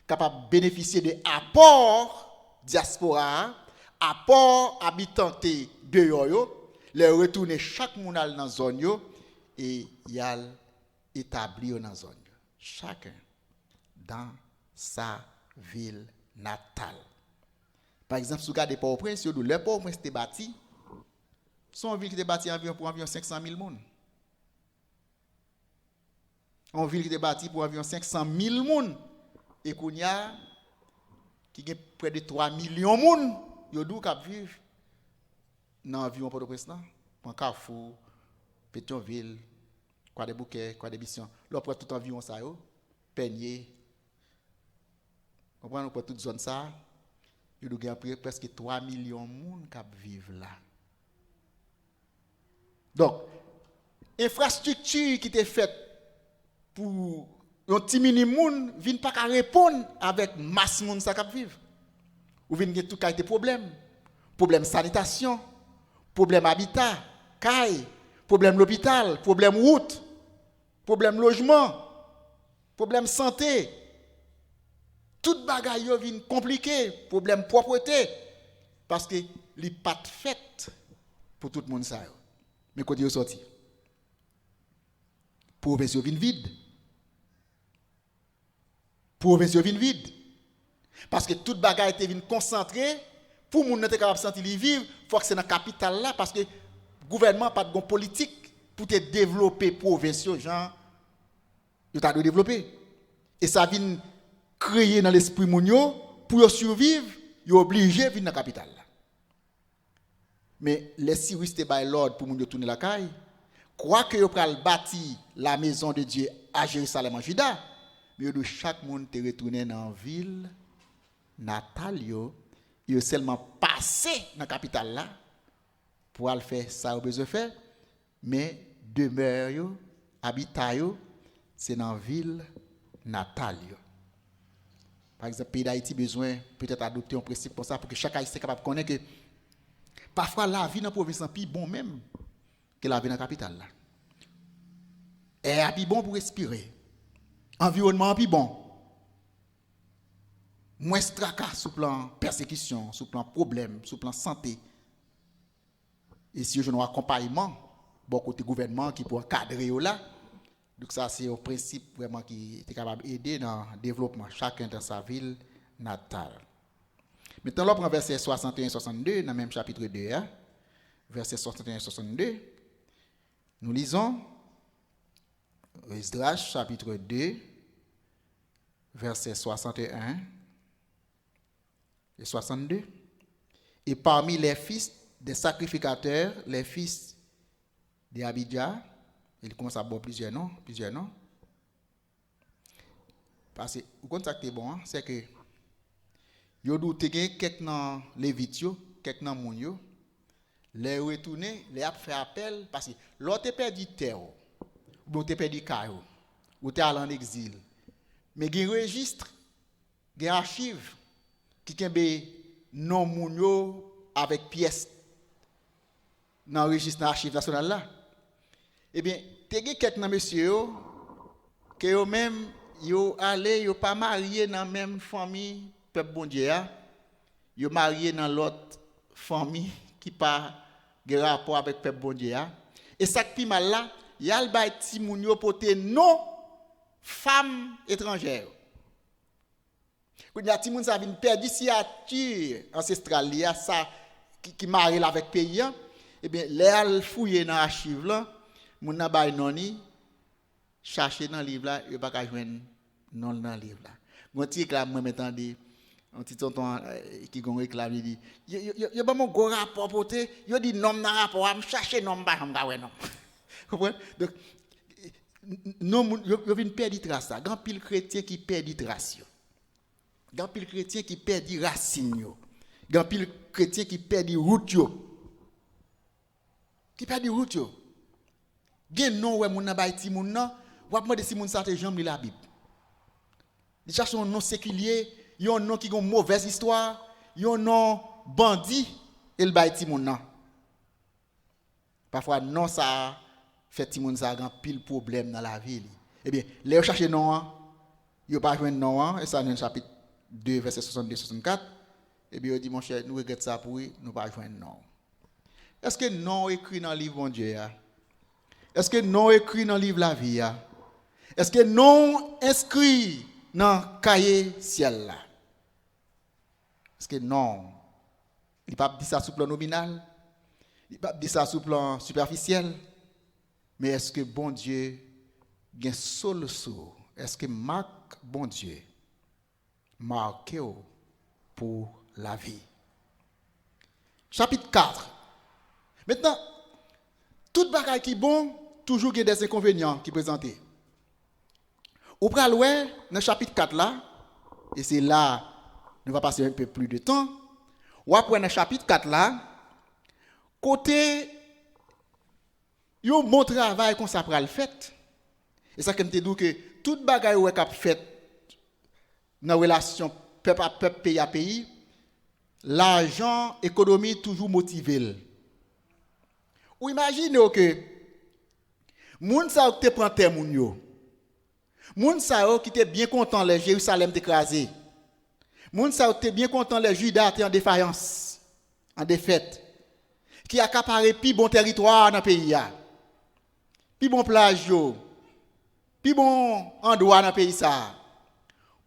capable de bénéficier de apports diaspora, apports habitants de yo, les retourner chaque monde dans la zone yo, et y a établi dans la zone. Chacun dans sa ville natale. Par exemple, si vous regardez Port-au-Prince, le Port-au-Prince était bâti. Son ville qui était bâtie pour environ 500 000 personnes. Une ville qui était bâtie pour environ 500 000 personnes. Et qu'on y a qui a près de 3 millions de personnes qui vivent dans l'environ Port-au-Prince. Dans Carrefour, Pétionville, Croix des Bouquets, Croix des Bisson. Là, pour tout environ ça, Peigné. On prend pour toute zone ça. Il y a presque 3 millions de personnes qui vivent là. Donc, infrastructure qui était faite pour un petit minimum, ne vient pas répondre avec masse monde ça qui vivre. Ou vient tout cas des problèmes, problème sanitation, problème habitat, caille, problème l'hôpital, problème route, problème logement, problème santé. Tout bagaille vient compliqué, problème propreté parce que les pas faites pour tout le monde ça. Mais quand il sorti, province vient vide. Province vient vide. Parce que toute bagaille était vient concentrée pour moun être capable de sentir vivre, faut que c'est dans la capitale là parce que le gouvernement pas de bon politique pour te développer province genre il t'a développer. Et ça vient créer dans l'esprit moun yo pour survivre, il est obligé de venir dans la capitale. Mais les Cyrus te bail l'ordre pour moun tourner la caille. Quoi que yo pral bâti la maison de Dieu à Jérusalem en Juda, mais de chaque monde te retourner dans la ville natale yo, il seulement passer dans la capitale là pour aller faire ça au besoin faire, mais demeure yo, habitat yo, c'est dans la ville natale yo. Par exemple, pays d'Haïti besoin peut-être adopter un principe comme ça pour que chaque Haïtien soit capable de connaître que parfois la vie dans la province est plus bon même que la vie dans la capitale. Et est plus bon pour respirer. environnement plus bon. Moins tracas sous plan persécution, sous plan problème, sous plan santé. Et si je n'ai accompagnement, bon côté gouvernement qui peut cadrer là. Donc ça c'est un principe vraiment qui est capable d'aider dans le développement chacun dans sa ville natale. Maintenant là prend verset 61-62 dans le même chapitre 2 hein? Verset 61-62. Nous lisons Esdras chapitre 2 verset 61 et 62. Et parmi les fils des sacrificateurs, les fils d'Abidja, il commence à boire plusieurs noms. Parce que, vous contactez bon, hein, c'est que, yo doute gen quelques nan Lévite yo, quelques nan moun yo, les retourner, les a fait appel, parce que l'autre perdu terre, ou l'autre perdu caillou, ou t'es allé en exil. Mais il y a un registre, il y a un archive, qui kembe non moun yo avec pièces dans le registre archive national là. Eh bien, te gen quelques nan monsieur yo que yo même yo allé yo pas marié dans même famille peuple bon Dieu a, yo marié dans l'autre famille qui pas de rapport avec peuple bon Dieu a. Et ça qui mal là, y a le bay ti moun yo pote non femme étrangère. Quand y a ti moun sa vinn perdu signature ancestrale li a ça qui marié avec pays, eh bien les fouiller dans archive là, moun nan bay noni chercher dans livre là, yo pas ka joindre non dans livre là. Gon ti réclame moi m'entendé un petit tonton qui gon réclame il dit yo ba mon gros rapport poté, yo dit nom dans rapport, am chercher nom ba am ga ouais non. Comprenez? Donc non yo vinn perdre trace ça, grand pile chrétien qui perd trace yo. Grand pile chrétien qui perd racine yo. Grand pile chrétien qui perd route yo. Qui perd route yo. Gen non ouais moun nan bay ti moun nan, ou ap demander si moun sa te jambe li la Bible. Il cherche un nom séculier, yon nom qui gon mauvaise histoire, yon nom bandit et le bay ti moun nan. Parfois non ça fait ti moun sa grand pile problème dans la vie. Eh bien, les chercher non, yo pas joindre non et ça dans le chapitre 2 verset 62-64. Eh bien, il dit mon cher, nous regrettons ça pour nous pas joindre non. Est-ce que non écrit dans le livre mon Dieu? Est-ce que non écrit dans le livre la vie? Est-ce que non inscrit dans le cahier ciel là? Est-ce que non? Il ne peut pas dire ça sous plan nominal, il ne peut pas dire ça sous plan superficiel, mais est-ce que bon Dieu gagne seul sous? Est-ce que marque bon Dieu marqué pour la vie? Chapitre 4. Maintenant, toute bagaille qui est bon, toujours il y a des inconvénients qui présentent. Au pral ouais, dans le chapitre 4 là, et c'est là, nous va passer un peu plus de temps, ou après dans le chapitre 4 là, côté, yon bon travail qu'on ça pral fait, et ça que me te dit que toute bagaille ouais qu'a fait dans relation peuple à peuple, pays à pays, l'argent, économie toujours motivé. Ou imaginez que moun sa te prend terre moun yo. Moun sa qui était bien content les Jérusalem écrasé. Moun sa était bien content les Juda en défaillance, en défaite. Qui accaparé plus bon territoire dans le pays a. Plus bon plage yo. Plus bon endroit dans le pays ça.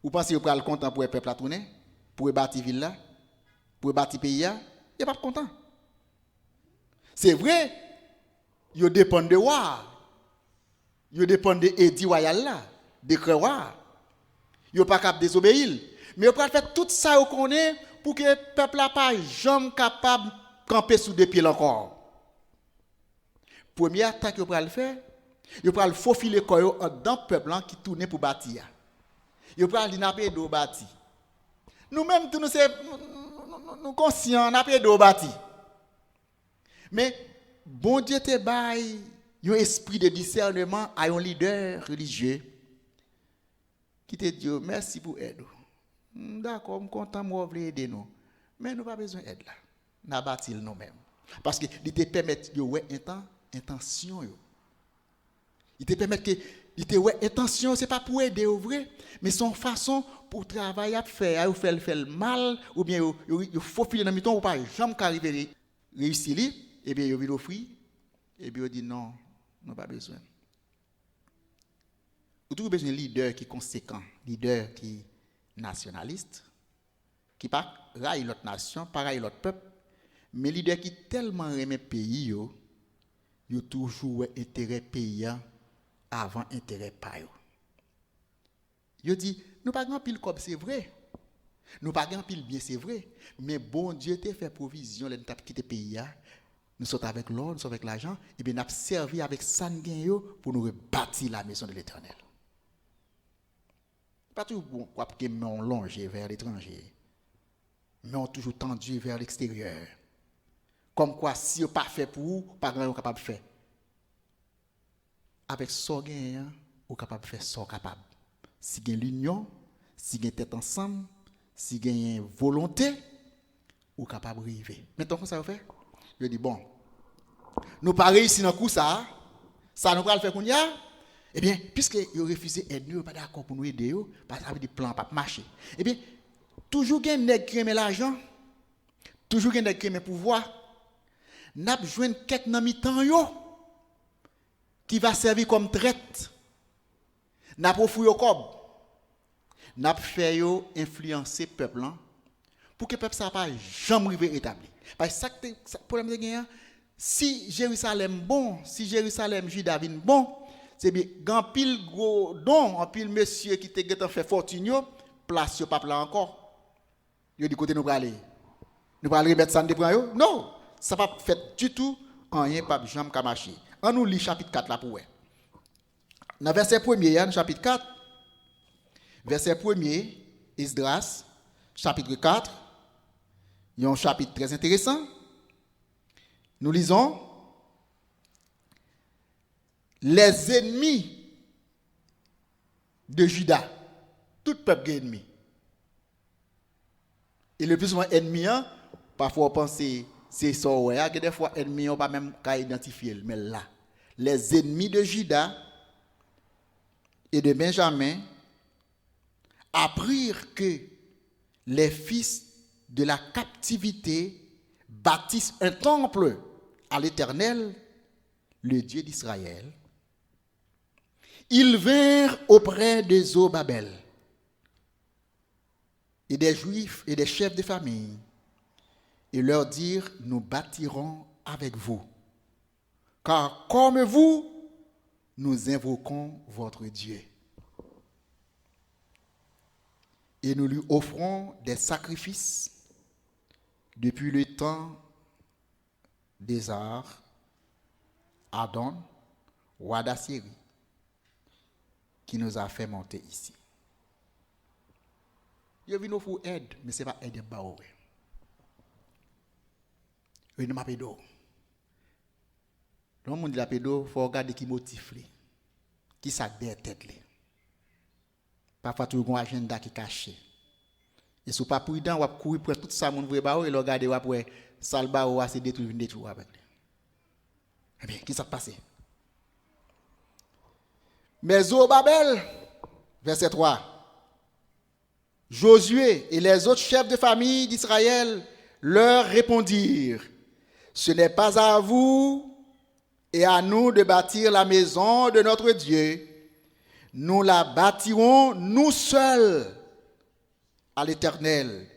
Vous pensez que vous êtes content pour le peuple à tourner, pour bâtir ville là, pour bâtir pays là, il pas content. C'est vrai, ils dépendent de roi. Ils dépendent de édit royal là, de roi. Ils pas capable désobéir, mais ils peuvent faire tout ça au connaît pour que le peuple n'a pas jamais capable de camper sous des pieds encore. Première attaque qu'ils peuvent faire, ils peuvent faufiler koyo dans le peuple qui tourne pour bâtir. Ils peuvent dire n'a pas d'eau bâti. Nous-mêmes nous conscients n'a pas d'eau bâti. Mais bon Dieu te baille un esprit de discernement à un leader religieux qui te dit merci pour l'aide. D'accord, je suis content de aider nous. Mais nous n'avons pas besoin d'aide là. Nous avons bâti nous-mêmes. Parce que il te permet de intention. Il te permet que il te ouais intention c'est pas pour aider au vrai, mais son façon pour travailler à faire, ou faire le mal ou bien il faut filer dans miton ou pas jamais qu'arriver réussir et bien il veut l'offrir et puis il dit non, non pas besoin. Vous avez besoin d'un leader qui est conséquent, leader qui est nationaliste, qui pas raille l'autre nation, pas raille l'autre peuple, mais leader qui tellement aime pays yo toujours intérêt paysan avant intérêt pa yo. Yo dit nous pas grand pile comme c'est vrai. Nous pas grand pile bien c'est vrai, mais bon Dieu t'a fait provision là t'a quitter pays là. Nous sommes avec l'or, nous sommes avec l'argent et bien n'a servi avec sanguin yo pour nous rebâtir la maison de l'Éternel. Pas tout bon quoi que on longé vers l'étranger. Mais on toujours tendu vers l'extérieur. Comme quoi, si on pas fait pour vous, pas grand capable de faire. Avec ça, on capable de faire ça capable. Si il y a l'union, si il y a tête ensemble, si il y a volonté, on capable de arriver. Maintenant, comment ça va faire? Je dis, bon, nous pas réussi dans le coup ça nous va le faire qu'on y a. Eh bien, puisque vous refusez d'aide, nous pas d'accord pour nous aider, parce que ça veut dire plan pas marcher. Eh bien, toujours il y a un nègre qui aime l'argent, toujours il y a un nègre qui aime le pouvoir. N'a besoin quelques dans mi-temps yo qui va servir comme traite. N'a pas fouillé au cob. N'a fait yo influencer peuple là pour que peuple ça pas jamais arriver établi. Parce que ça problème de gain si Jérusalem bon, si Jérusalem Juda vinn bon, c'est bien grand pile gros don, en pile monsieur qui te fait fortune yo, place yo pas là encore. Yo dit côté nous aller. Nous pas remettre ça de yo? Non. Ça va pas fait du tout rien pas jamais ka marcher. On nous lit chapitre 4 là pour. Dans verset 1er, chapitre 4, verset 1er, Esdras, chapitre 4, il y a un chapitre très intéressant. Nous lisons les ennemis de Juda, tout peuple est ennemi. Et le plus souvent ennemi, parfois on pense c'est ça, ouais, que des fois ennemis on pas même qu'à identifier, mais là, les ennemis de Juda et de Benjamin apprirent que les fils de la captivité bâtissent un temple à l'Éternel, le Dieu d'Israël. Ils vinrent auprès de Zorobabel et des Juifs et des chefs de famille et leur dirent, nous bâtirons avec vous, car comme vous, nous invoquons votre Dieu. Et nous lui offrons des sacrifices depuis le temps d'Ésar, Adon, roi d'Assyrie, qui nous a fait monter ici. Il vient nous pour aide, mais ce n'est pas aide de Baoé. Il ne m'a pas d'eau. Le monde dit la pédo, il faut regarder qui motive, qui ça derrière tête. Parfois, tu as un agenda qui est caché. Et si vous n'êtes pas prudent, vous pouvez courir pour tout ça, vous pouvez et regarder, vous pouvez salba ou assez détruire avec lui. Eh bien, qui s'est passé? Mais Zorobabel, verset 3, Josué et les autres chefs de famille d'Israël leur répondirent, ce n'est pas à vous et à nous de bâtir la maison de notre Dieu. Nous la bâtirons nous seuls à l'Éternel,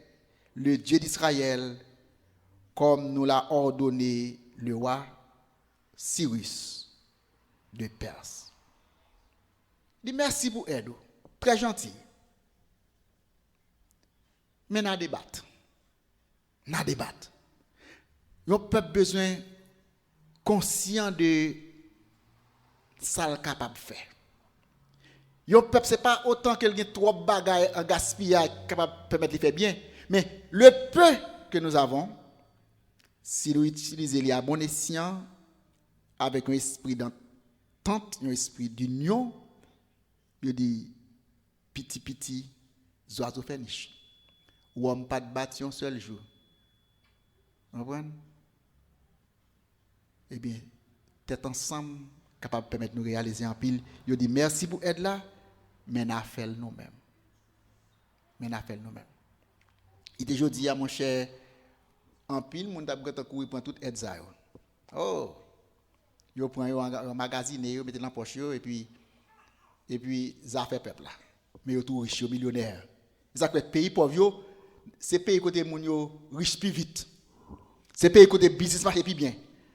le Dieu d'Israël, comme nous l'a ordonné le roi Cyrus de Perse. Dis merci pour l'aide, très gentil. Mais n'a débattre. N'a débattre. Nous avons besoin conscient de ça le capable de faire. Yon peuple c'est pas autant qu'il y a trop de bagages en gaspillage capable de permettre de faire bien, mais le peu que nous avons, si nous utilisons les à bon escient avec un esprit d'entente, un esprit d'union, je dis petit oiseau fait niche. Ou on pas de bâti un seul jour. Vous comprenez? Eh bien, tête ensemble, capable de permettre de nous réaliser en pile. Il dit merci pour aide là, mais n'a fait nous-mêmes. Mais n'a fait nous-mêmes. Il dit jodi à mon cher en pile mon t'a courir prend toute aide ça. Oh. Yo prend yo en magazine, yo mettez dans poche yo et puis ça fait peuple là. Mais yo tout riche, yo millionnaire. Ça fait pays pauvre yo, c'est pays côté moun yo riche plus vite. C'est pays côté business marche plus bien.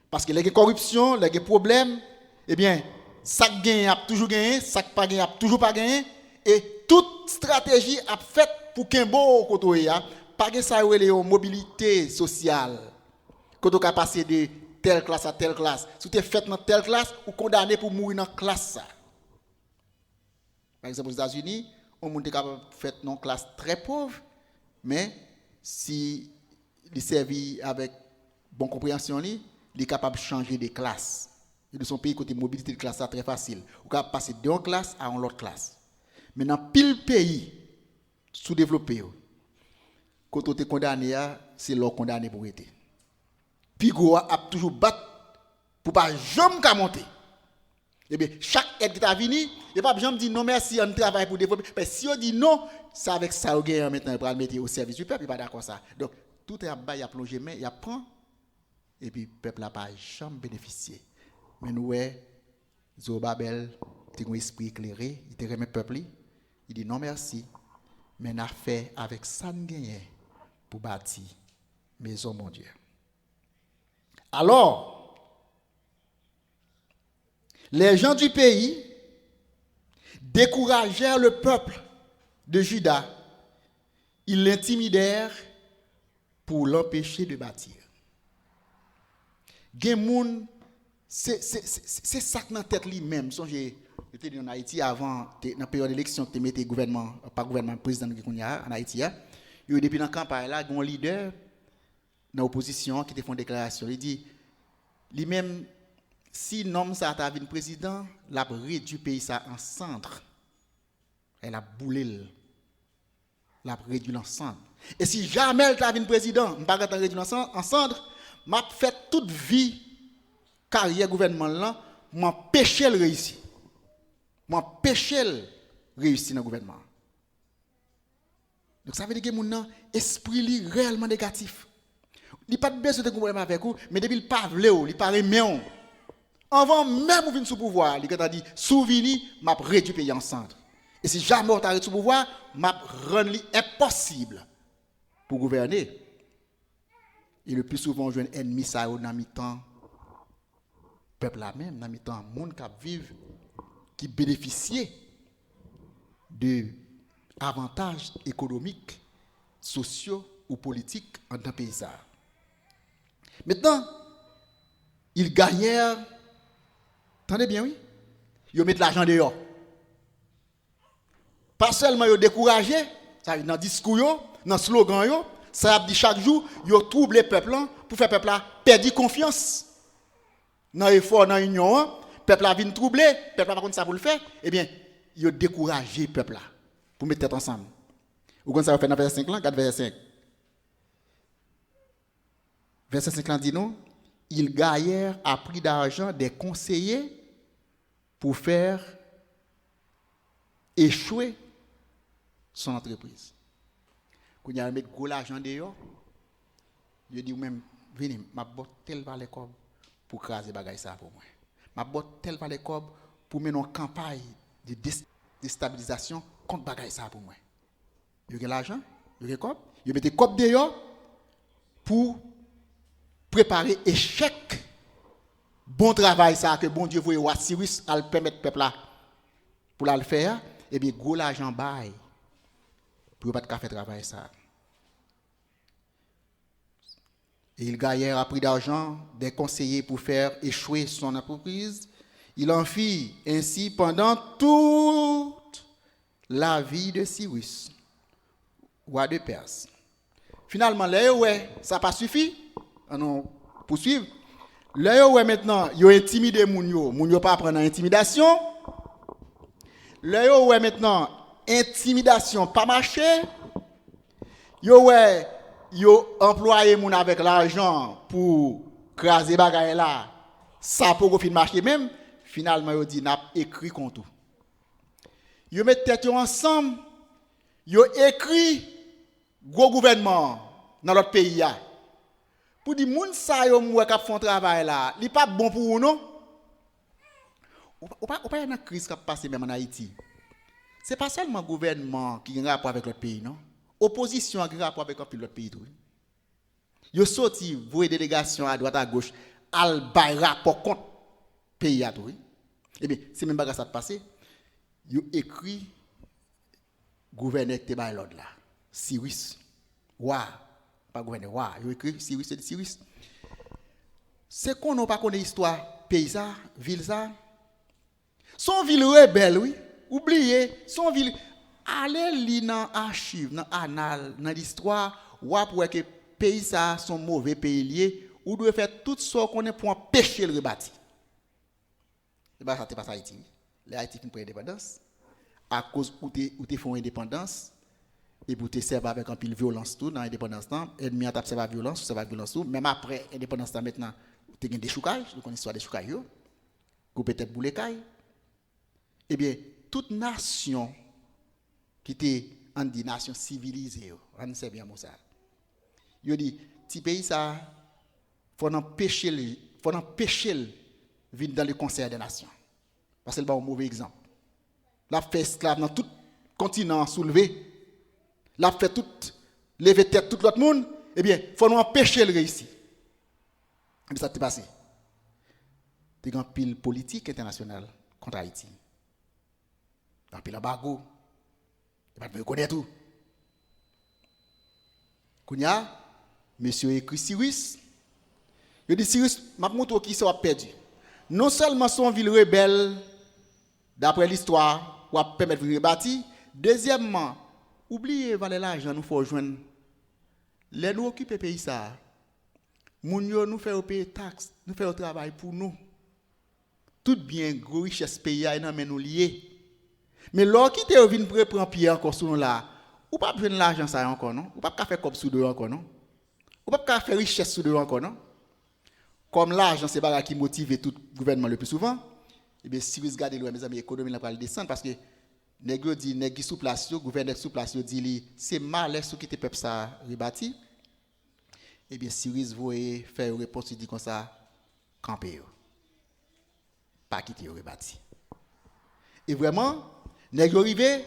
Parce que les corruption, les problèmes, eh bien, ça gagne a toujours gagné, ça pas gagné a toujours pas gagné et toute stratégie a fait pour qu'un beau côté ya, pas gagne ça relé mobilité sociale. Quand on a passé de telle classe à telle classe, si tu es fait dans telle classe ou condamné pour mourir dans classe ça. Par exemple aux États-Unis, on monde capable fait dans classe très pauvre, mais si il servi avec bonne compréhension il est capable de changer de classe. Et de son pays côté mobilité de classe ça très facile. Ou capable passer d'une classe à une autre classe. Mais dans pile pays sous-développé quand on est condamné c'est l'on condamné pour être. Pigo a toujours battu pour pas jamais monter. Eh bien chaque aide qui t'a venu, et pas jamais dire non merci on travaille pour développer. Mais si on dit non, c'est avec ça on gagne maintenant pour le mettre au service du peuple, il pas d'accord ça. Donc tout est à bas, il a plongé mais il prend et puis le peuple n'a pas jamais bénéficié. Mais nous, Zorobabel, il a un esprit éclairé, il a remis le peuple, il dit non merci, mais il a fait avec ça gagné pour bâtir maison mon Dieu. Alors, les gens du pays découragèrent le peuple de Juda, ils l'intimidèrent pour l'empêcher de bâtir. Gen c'est ça dans tête lui-même. J'étais en Haïti avant dans la période d'élection que tu mettais gouvernement pas gouvernement président qui en Haïti yo depuis dans campagne là un leader dans l'opposition qui te font déclaration il dit lui-même si nom ça t'a vinn président l'a réduit pays ça en cendres elle a boulé l'a réduit en cendres et si jamais elle t'a vinn président m'pas gata réduit en cendres m'a fait toute vie carrière gouvernement là m'empêcher le réussir m'empêcher le réussir dans gouvernement. Donc ça veut dire que mon esprit li réellement négatif. Il pas de besoin de problème avec vous mais depuis il pas vle il pas aimer on. Avant même ou venir sous pouvoir, il a dit souveni m'a réduit pays en centre. Et si jamais on t'arrête sous pouvoir, m'a rendre impossible pour gouverner. Et le plus souvent, je un ennemi ça dans mi-temps peuple là même, dans mi-temps monde qui vivent qui bénéficiaient de avantages économiques, sociaux ou politiques en un pays ça. Maintenant, ils gagnèrent, attendez bien oui, ils mettent l'argent dehors. Pas seulement ils découragés, ça dans discours, dans slogan, ça dit chaque jour, ils troublent le peuple pour faire le peuple perdre confiance. Dans l'effort, dans l'union, le peuple a vient troubler, le peuple n'a pas contre ça pour le faire, eh bien, ils ont découragé le peuple là, pour mettre tête ensemble. Vous connaissez ça, vous faites dans verset 5 là, 4 verset 5. Verset 5 là dit non, ils gagnèrent à prix d'argent des conseillers pour faire échouer son entreprise. Quand il a mis gros l'argent dehors, il dit même, venez, m'a bot tel valeur pour craser bagay ça pour moi. M'a bot tel valeur pour mener une campagne de déstabilisation contre bagay ça pour moi. Il y a l'argent, il y a cop, il mette cop dehors pour préparer échec bon travail ça que bon Dieu voyait roi Cyrus à le permettre peuple là pour la le faire et bien gros l'argent bail pour pas de faire travail ça. Et il gagnèrent à prix d'argent des conseillers pour faire échouer son entreprise. Il en fit ainsi pendant toute la vie de Cyrus, roi de Perse. Finalement, là, ouais, ça n'a pas suffi. On poursuivre. Là, ouais, maintenant, ils ont intimidé Mounio. Mounio pas prendre intimidation. Là, ouais, maintenant, intimidation pas marché. Yo, ouais, yo employé moun avec l'argent pour craser bagay là. Ça pour fin marcher même. finalement, ils dit, n'a écrit contre tout. Ils mettent tête ensemble, ils écrit gros gouvernement dans notre pays. Pour dire, moun sa yo mou qui font travail là, il pas bon pour vous, non? Ou pas une crise qui a passé même en Haïti. Ce n'est pas seulement le gouvernement qui a un rapport avec l'autre pays, non? Opposition a un rapport avec l'autre pays. Ils sont sortis, vous délégation à droite à gauche, al bay rapport contre le pays. Eh bien, c'est même pas ça de passer. Ils écrit gouverneur qui est l'ordre là. Cyrus. Wa. Pas gouverneur. Wa. Ils écrit Cyrus, c'est Cyrus. C'est qu'on n'a pas connu l'histoire pays, ville ça. Son ville rebelle, oui. Oubliez, son ville. Allez lire dans l'archive, dans l'annal, dans l'histoire, ou pour que pays ça sont mauvais pays liés, ou doit faire tout ce qu'on est pour empêcher le rebâti. Et bien ça c'est pas ça Haïti. Les Haïti qui prennent indépendance à cause où tu font indépendance et pour te servir avec un pile violence tout dans l'indépendance temps, ennemi a tapé violence, ça va violence tout, même après indépendance temps maintenant, tu as des choucages, tu connais l'histoire des choucages yo, ou peut-être boule caille. Eh bien, toute nation qui était en dit nation civilisée, on sait bien ça. Yo dit, petit pays ça, faut empêcher venir dans le concert des nations. Parce que c'est un mauvais exemple. La fait esclave dans tout continent soulevé, la fait tout lever tête tout l'autre monde, eh bien, faut nous empêcher le réussir. Et ça t'est passé. Il y a un pile politique international contre Haïti. Il y a un pile embargo. Il va me connaître tout. Kounya, monsieur écrit Cyrus. Il dit Cyrus, m'a montre qui soit perdu. Non seulement son ville rebelle, d'après l'histoire, ou à permettre de rebâtir. Deuxièmement, oubliez valer l'argent, nous faut joindre. Les nous occuper pays ça. Moun yo nous fait payer taxes, nous fait travail pour nous. Tout bien gros richesse pays a nan men nous lié. Mais lors qui te vinn prendre pied encore sous nous là, ou pas besoin l'argent ça encore non? Ou pas faire comme sous deux encore non? Ou pas faire richesse sous deux encore non? Comme l'argent c'est bagarre qui motive tout gouvernement le plus souvent, et bien si vous regardez mes amis économie là va descendre parce que nèg yo dit nèg sous place yo gouverneur sous place yo dit c'est mal sous qui te peuple ça rebâti. Et bien Cyrus voyait faire une réponse dit comme ça camper yo. Pas quitter yo rebâti. Et vraiment nèg yo arrivé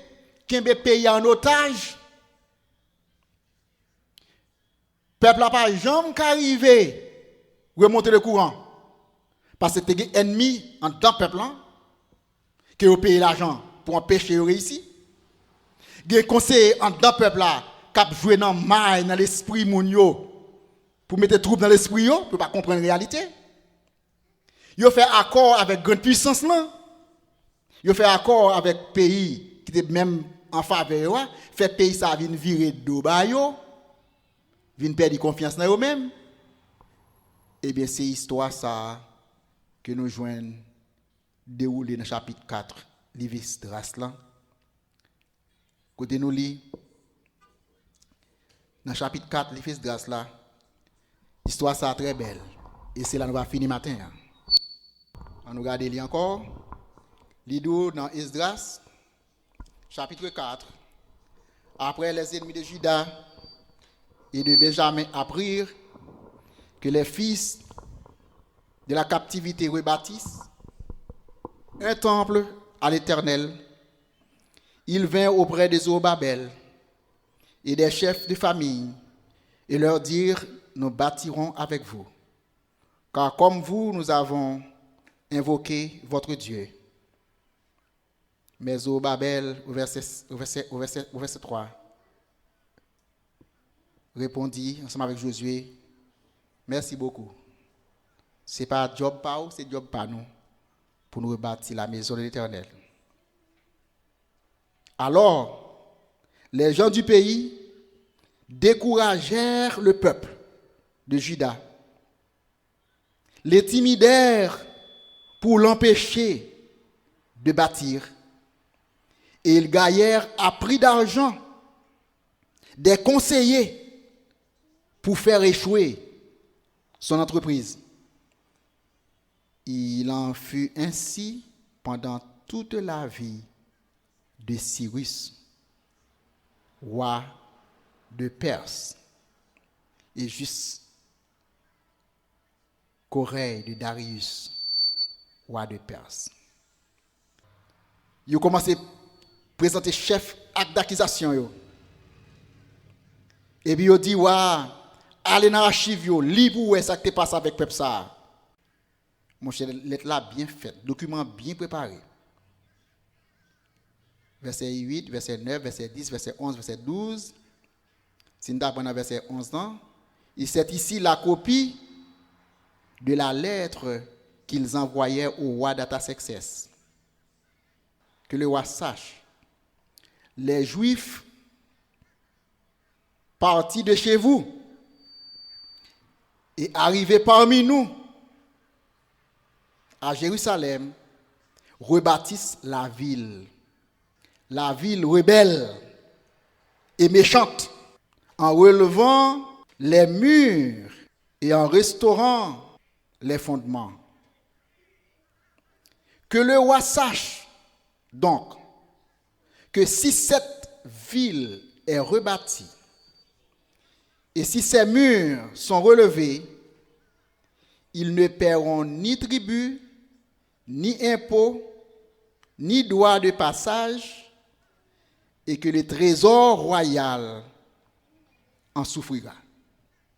kembe pays en otage. Peuple a pas jamais qu'arriver remonter le courant. Parce que tu as ennemi en dedans peuple qui ont payé l'argent pour empêcher de réussir. Il y a des conseillers en dedans peuple qui ont joué dans maille dans l'esprit mounio pour mettre des troupes dans l'esprit pour ne pas comprendre la réalité. Ils ont fait accord avec grande puissance là. Ils ont fait accord avec pays qui étaient même en faveur, fait pays ça vient virer de bas yo, vient perdre confiance dans eux-mêmes. Eh bien, c'est l'histoire ça que nous joignons déroulée dans le chapitre 4, livre Esdras là. Côté nous lit, dans le chapitre 4, livre Esdras là, l'histoire ça très belle. Et c'est là nous va finir matin. On nous regarde li encore. Lido dans Esdras, chapitre 4. Après les ennemis de Juda et de Benjamin apprirent que les fils de la captivité rebâtissent un temple à l'Éternel. Ils vinrent auprès de Zorobabel et des chefs de famille et leur dirent, nous bâtirons avec vous. Car comme vous, nous avons invoqué votre Dieu. Mais Zorobabel, au verset 3, répondit ensemble avec Josué, merci beaucoup. Ce n'est pas job pas ou, c'est job pas nous pour nous rebâtir la maison de l'Éternel. Alors, les gens du pays découragèrent le peuple de Juda, les timidèrent pour l'empêcher de bâtir, et ils gagnèrent à prix d'argent des conseillers pour faire échouer son entreprise. Il en fut ainsi pendant toute la vie de Cyrus, roi de Perse, et jusqu'au règne de Darius, roi de Perse. Il a commencé à présenter chef acte d'accusation. Et puis il dit, allez dans l'archive, libre où est-ce que tu passes avec peuple ça. Mon cher, lettre là bien faite, document bien préparé. Verset 8, verset 9, verset 10, verset 11, verset 12. Si nous avons verset 11, c'est ici la copie de la lettre qu'ils envoyaient au roi d'Artaxerxès. Que le roi sache, les Juifs partis de chez vous et arrivés parmi nous à Jérusalem, rebâtissent la ville rebelle et méchante, en relevant les murs et en restaurant les fondements. Que le roi sache donc que si cette ville est rebâtie et si ses murs sont relevés, ils ne paieront ni tribut, ni impôt, ni droit de passage, et que le trésor royal en souffrira.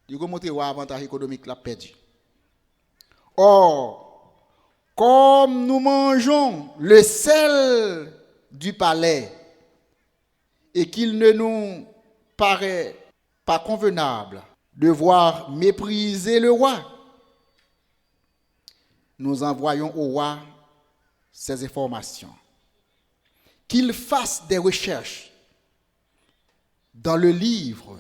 Il faut montrer l'avantage économique l'a perdu. Or, comme nous mangeons le sel du palais et qu'il ne nous paraît pas convenable de voir mépriser le roi, nous envoyons au roi ces informations. Qu'il fasse des recherches dans le livre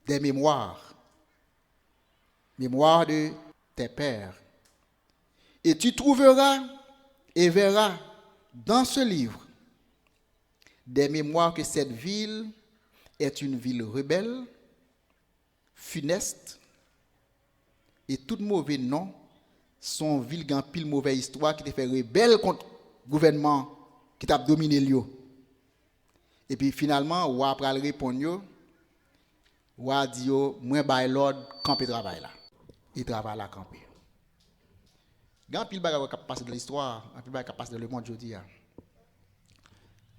des mémoires de tes pères. Et tu trouveras et verras dans ce livre des mémoires que cette ville est une ville rebelle, funeste, et tout mauvais nom sont ville qui ont pile mauvaise histoire qui te fait rebelle contre le gouvernement qui t'a dominé lui. Et puis finalement, on va après répondre, on va dire, moi bail l'ordre camper travail là. Il travaille là camper. Quand pile bagage qui passe dans l'histoire, pile bagage qui passe dans le monde aujourd'hui.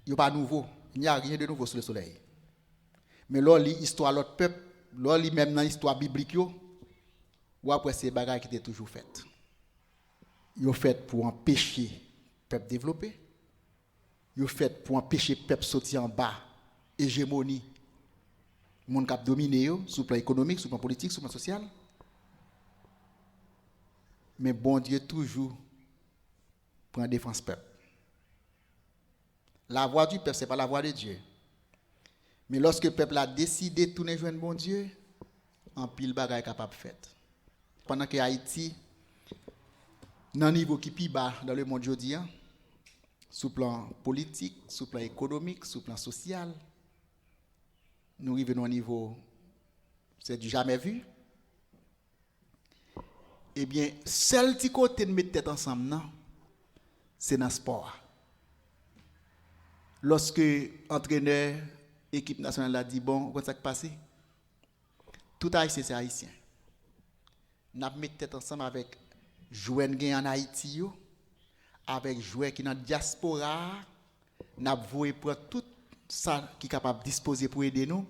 Il n'y a pas de nouveau, il n'y a rien de nouveau sur le soleil. Mais là l'histoire l'autre peuple, là même dans l'histoire biblique ou après ces bagages qui étaient toujours faites. Ils ont fait pour empêcher le peuple développer. Ils ont fait pour empêcher le peuple sortir en bas, hégémonie. Le monde qui a dominé sur le plan économique, sur le plan politique, sur le plan social. Mais bon Dieu toujours prend défense du peuple. La voix du peuple, ce n'est pas la voix de Dieu. Mais lorsque le peuple a décidé de tourner vers bon Dieu, en pile bagaille capable de faire. Pendant que Haïti, dans un niveau qui est plus bas dans le monde aujourd'hui, sur le plan politique, sur le plan économique, sur le plan social, nous arrivons à un niveau, c'est du jamais vu. Eh bien, seul petit côté de mettre tête ensemble, c'est dans le sport. Lorsque l'entraîneur, l'équipe nationale a dit, bon, qu'est-ce qui s'est passé? Tout haïtien, c'est haïtien. Nous avons mis tête ensemble avec joueurs en Haïti, avec joueurs qui sont dans la diaspora. Nous avons voué pour tout ça qui est capable de disposer pour aider nous.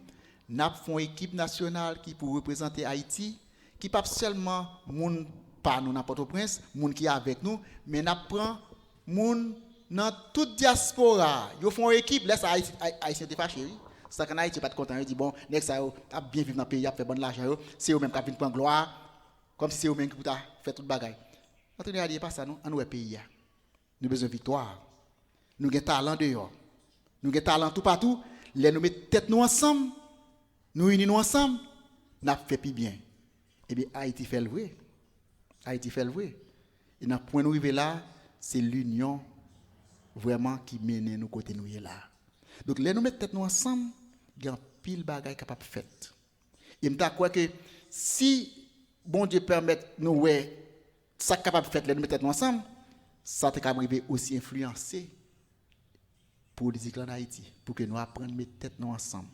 Nous avons fait une équipe nationale qui pour représenter Haïti, qui pas seulement moun pas nous dans Port-au-Prince, moun qui est avec nous, mais nous prenons moun dans toute diaspora. Ils font une équipe, laisse Haïtien te fâché. C'est qu'en Haïti pas de content, ils disent bon, next ça a bien vivre dans le pays, a fait bon l'argent, c'est eux même qui viennent prendre gloire, comme si c'est eux même qui ont fait toute bagaille. Attendez, regardez pas ça nous, en nous pays. Nous avons besoin de victoire. Nous avons talent dehors. Nous avons talent tout partout. Les nous mettons tête nous ensemble, nous unis nous ensemble, nous avons fait plus bien. Eh bien, Haïti fait le vrai. Haïti fait le vrai. Et dans le point où nous arrivons là, c'est l'union vraiment qui mène nous côté nous là. Donc, les nous mettons tête nous ensemble, il y a un pile bagaille capable de faire. Et je crois que si bon Dieu permet nous ça capable de faire les mettre ensemble, ça est capable de aussi influencer politique en Haïti pour que nous apprenions à mettre tête nous ensemble.